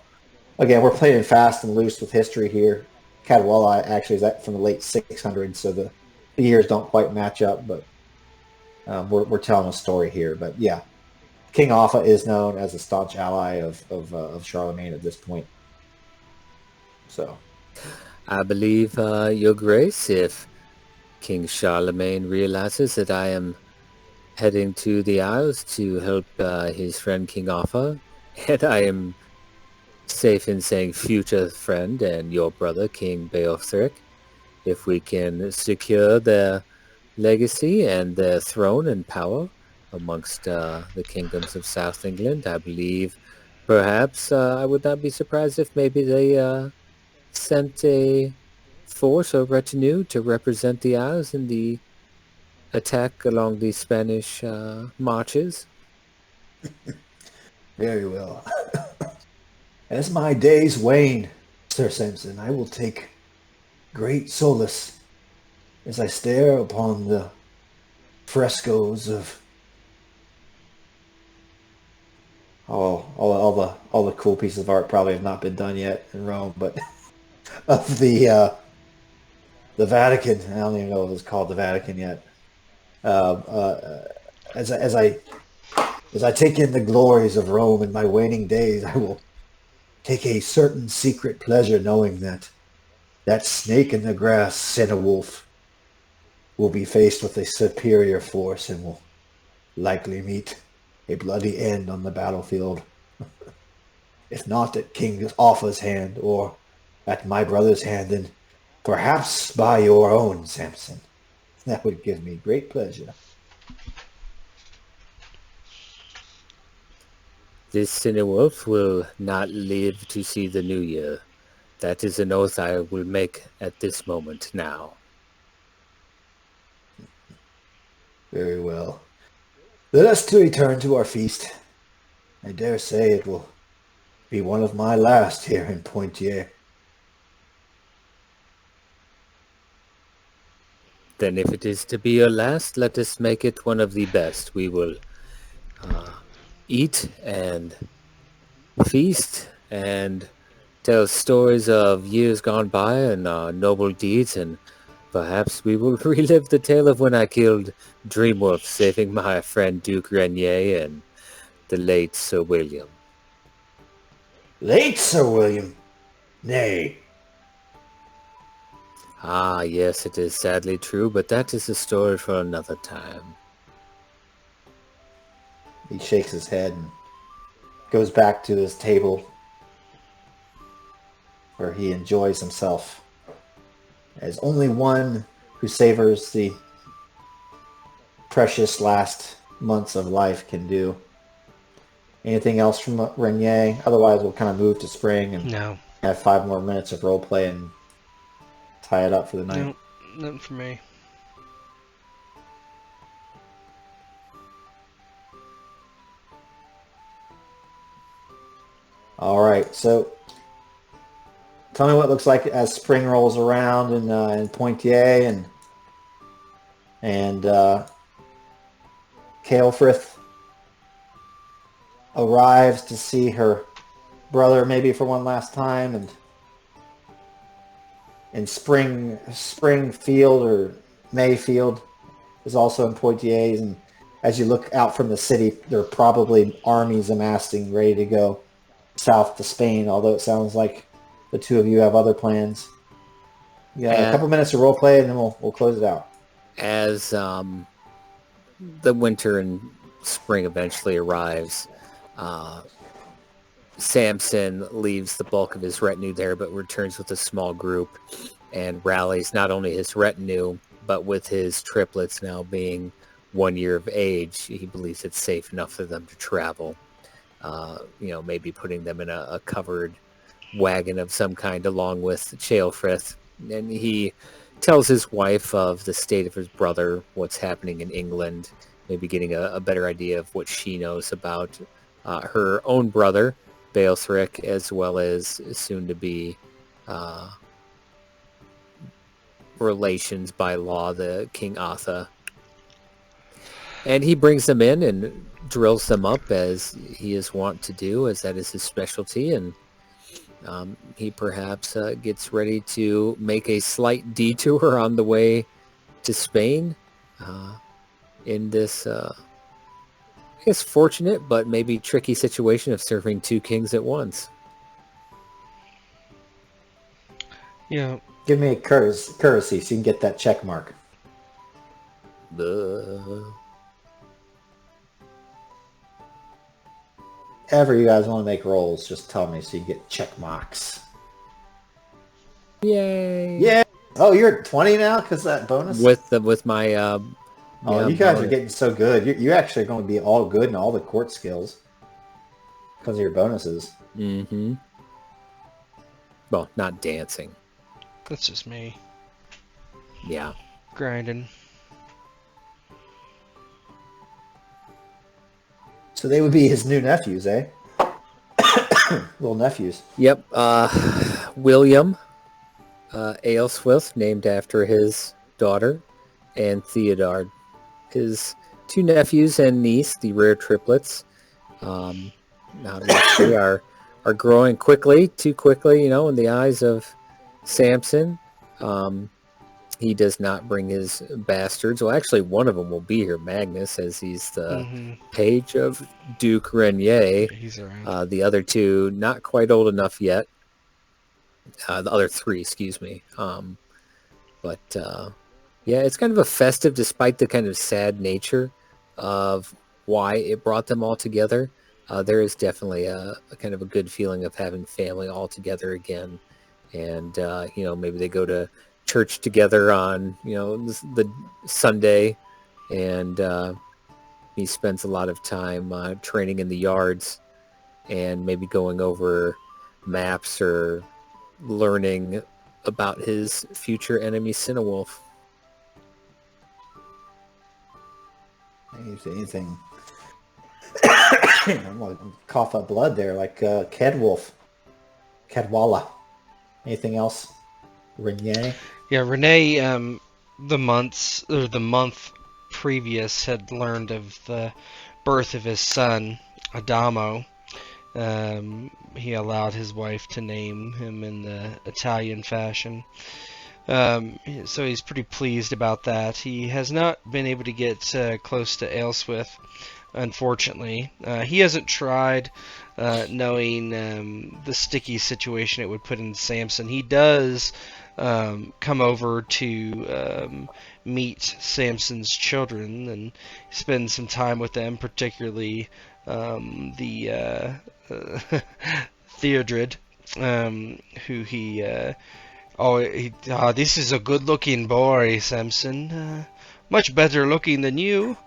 Again, we're playing fast and loose with history here. Cadwalla actually is from the late 600s, so the years don't quite match up, but we're telling a story here. But yeah, King Offa is known as a staunch ally of Charlemagne at this point. So, I believe, Your Grace, if King Charlemagne realizes that I am heading to the Isles to help his friend King Arthur, and I am safe in saying future friend and your brother King Beothric, if we can secure their legacy and their throne and power amongst the kingdoms of South England, I believe perhaps I would not be surprised if maybe they sent a force or retinue to represent the Isles in the attack along the Spanish marches. very well. As my days wane, Sir Samson, I will take great solace as I stare upon the frescoes of all the cool pieces of art probably have not been done yet in Rome, but of the Vatican. I don't even know if it's called the Vatican yet. As I take in the glories of Rome in my waning days, I will take a certain secret pleasure knowing that snake in the grass, Cinewolf, will be faced with a superior force and will likely meet a bloody end on the battlefield. If not at King Offa's hand or at my brother's hand, then perhaps by your own, Samson. That would give me great pleasure. This Cinewolf will not live to see the new year. That is an oath I will make at this moment now. Very well. Let us to return to our feast. I dare say it will be one of my last here in Pointiers. Then if it is to be your last, let us make it one of the best. We will eat and feast and tell stories of years gone by and noble deeds, and perhaps we will relive the tale of when I killed Dreamwolf, saving my friend Duke Renier and the late Sir William. Late, Sir William? Nay. Ah, yes, it is sadly true, but that is a story for another time. He shakes his head and goes back to his table where he enjoys himself as only one who savors the precious last months of life can do. Anything else from Renier? Otherwise, we'll kind of move to spring and have 5 more minutes of role play and tie it up for the night. No, nothing for me. All right, so tell me what it looks like as spring rolls around in Pointiers and Ceolfrith arrives to see her brother maybe for one last time, and Springfield or Mayfield is also in Poitiers, and as you look out from the city, there are probably armies amassing ready to go south to Spain, although it sounds like the two of you have other plans. Yeah, a couple minutes of role play and then we'll close it out. As the winter and spring eventually arrives, Samson leaves the bulk of his retinue there, but returns with a small group and rallies not only his retinue, but with his triplets now being 1 year of age, he believes it's safe enough for them to travel. Maybe putting them in a covered wagon of some kind along with Ceolfrith. And he tells his wife of the state of his brother, what's happening in England, maybe getting a better idea of what she knows about her own brother, Bealthric, as well as soon-to-be relations by law, the King Atha. And he brings them in and drills them up as he is wont to do, as that is his specialty, and he perhaps gets ready to make a slight detour on the way to Spain in this, I guess, fortunate but maybe tricky situation of serving two kings at once. Yeah. Give me a courtesy so you can get that check mark. Ever you guys want to make rolls, just tell me so you get check marks. Yay! Yeah. Oh, you're at 20 now because that bonus. With my you guys are getting so good. You're actually going to be all good in all the court skills because of your bonuses. Mm-hmm. Well, not dancing. That's just me. Yeah. Grinding. So they would be his new nephews, eh? Little nephews. Yep. William Aelswith, named after his daughter, and Theodard, his two nephews and niece, the rare triplets. They are growing quickly, too quickly, in the eyes of Samson. he does not bring his bastards. Well, actually, one of them will be here, Magnus, as he's the page of Duke Renier. He's around. The other two, not quite old enough yet. The other three, excuse me. But yeah, it's kind of a festive, despite the kind of sad nature of why it brought them all together. There is definitely a kind of a good feeling of having family all together again. And, maybe they go to church together on, the Sunday. And he spends a lot of time training in the yards and maybe going over maps or learning about his future enemy, Cinewolf. Anything. I'm going to cough up blood there, like Cadwolf. Cadwalla. Anything else? Renier? Yeah, Renee, the month previous had learned of the birth of his son, Adamo. He allowed his wife to name him in the Italian fashion. So he's pretty pleased about that. He has not been able to get close to Aelswith, unfortunately. He hasn't tried, knowing the sticky situation it would put in Samson. He does come over to meet Samson's children and spend some time with them, particularly the Theodred, who this is a good-looking boy, Samson. Much better looking than you.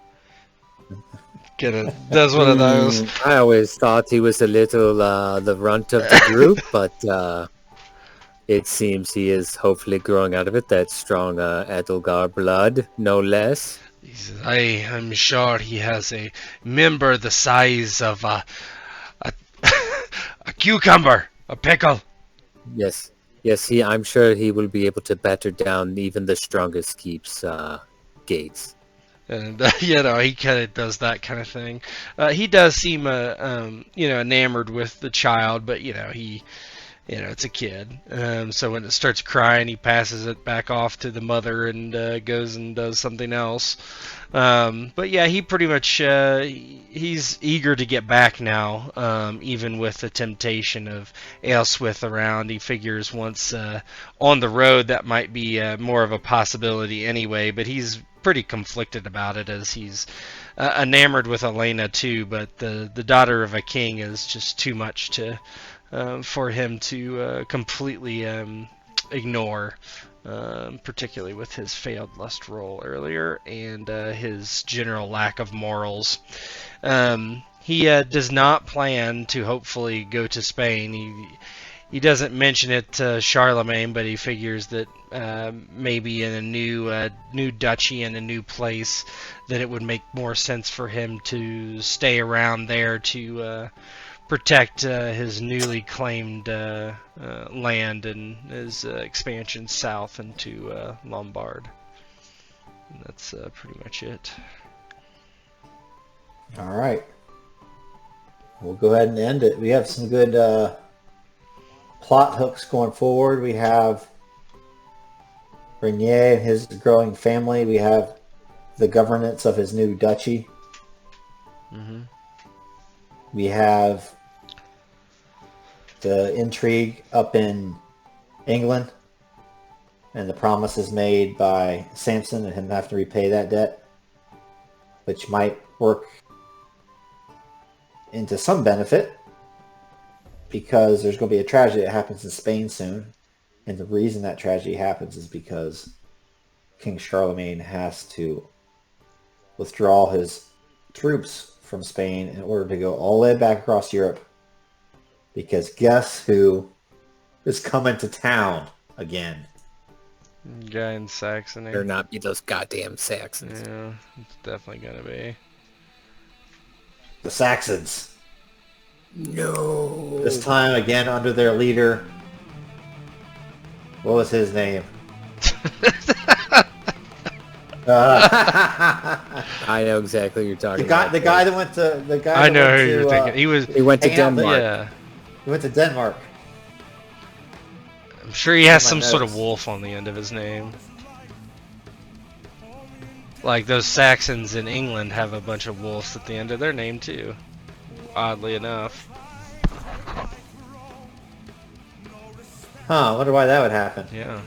Does one of those. I always thought he was a little the runt of the group, but it seems he is hopefully growing out of it. That strong Edelgar blood, no less. I am sure he has a member the size of a cucumber, a pickle. Yes. I'm sure he will be able to batter down even the strongest keep's gates. And he kind of does that kind of thing. He does seem enamored with the child, but it's a kid. So when it starts crying, he passes it back off to the mother and goes and does something else. But yeah, he pretty much he's eager to get back now, even with the temptation of Aelswith around. He figures once on the road that might be more of a possibility anyway, but he's pretty conflicted about it as he's enamored with Elena too, but the daughter of a king is just too much to for him to completely ignore, particularly with his failed lust roll earlier and his general lack of morals. He does not plan to hopefully go to Spain. He doesn't mention it to Charlemagne, but he figures that maybe in a new duchy and a new place, that it would make more sense for him to stay around there to protect his newly claimed land and his expansion south into Lombard. And that's pretty much it. All right. We'll go ahead and end it. We have some good plot hooks going forward. We have Renier and his growing family. We have the governance of his new duchy. Mm-hmm. We have the intrigue up in England and the promises made by Samson and him having to repay that debt, which might work into some benefit because there's going to be a tragedy that happens in Spain soon. And the reason that tragedy happens is because King Charlemagne has to withdraw his troops from Spain in order to go all the way back across Europe. Because guess who is coming to town again? Guy in Saxony. Better not be those goddamn Saxons. Yeah, it's definitely gonna be. The Saxons. No. This time again under their leader. What was his name? I know exactly what you're talking about. The guy that went to the guy. I know that who went you're to, thinking. He went to Denmark. Yeah. He went to Denmark. I'm sure he has some sort of wolf on the end of his name. Like those Saxons in England have a bunch of wolves at the end of their name too. Oddly enough. Huh, I wonder why that would happen. Yeah.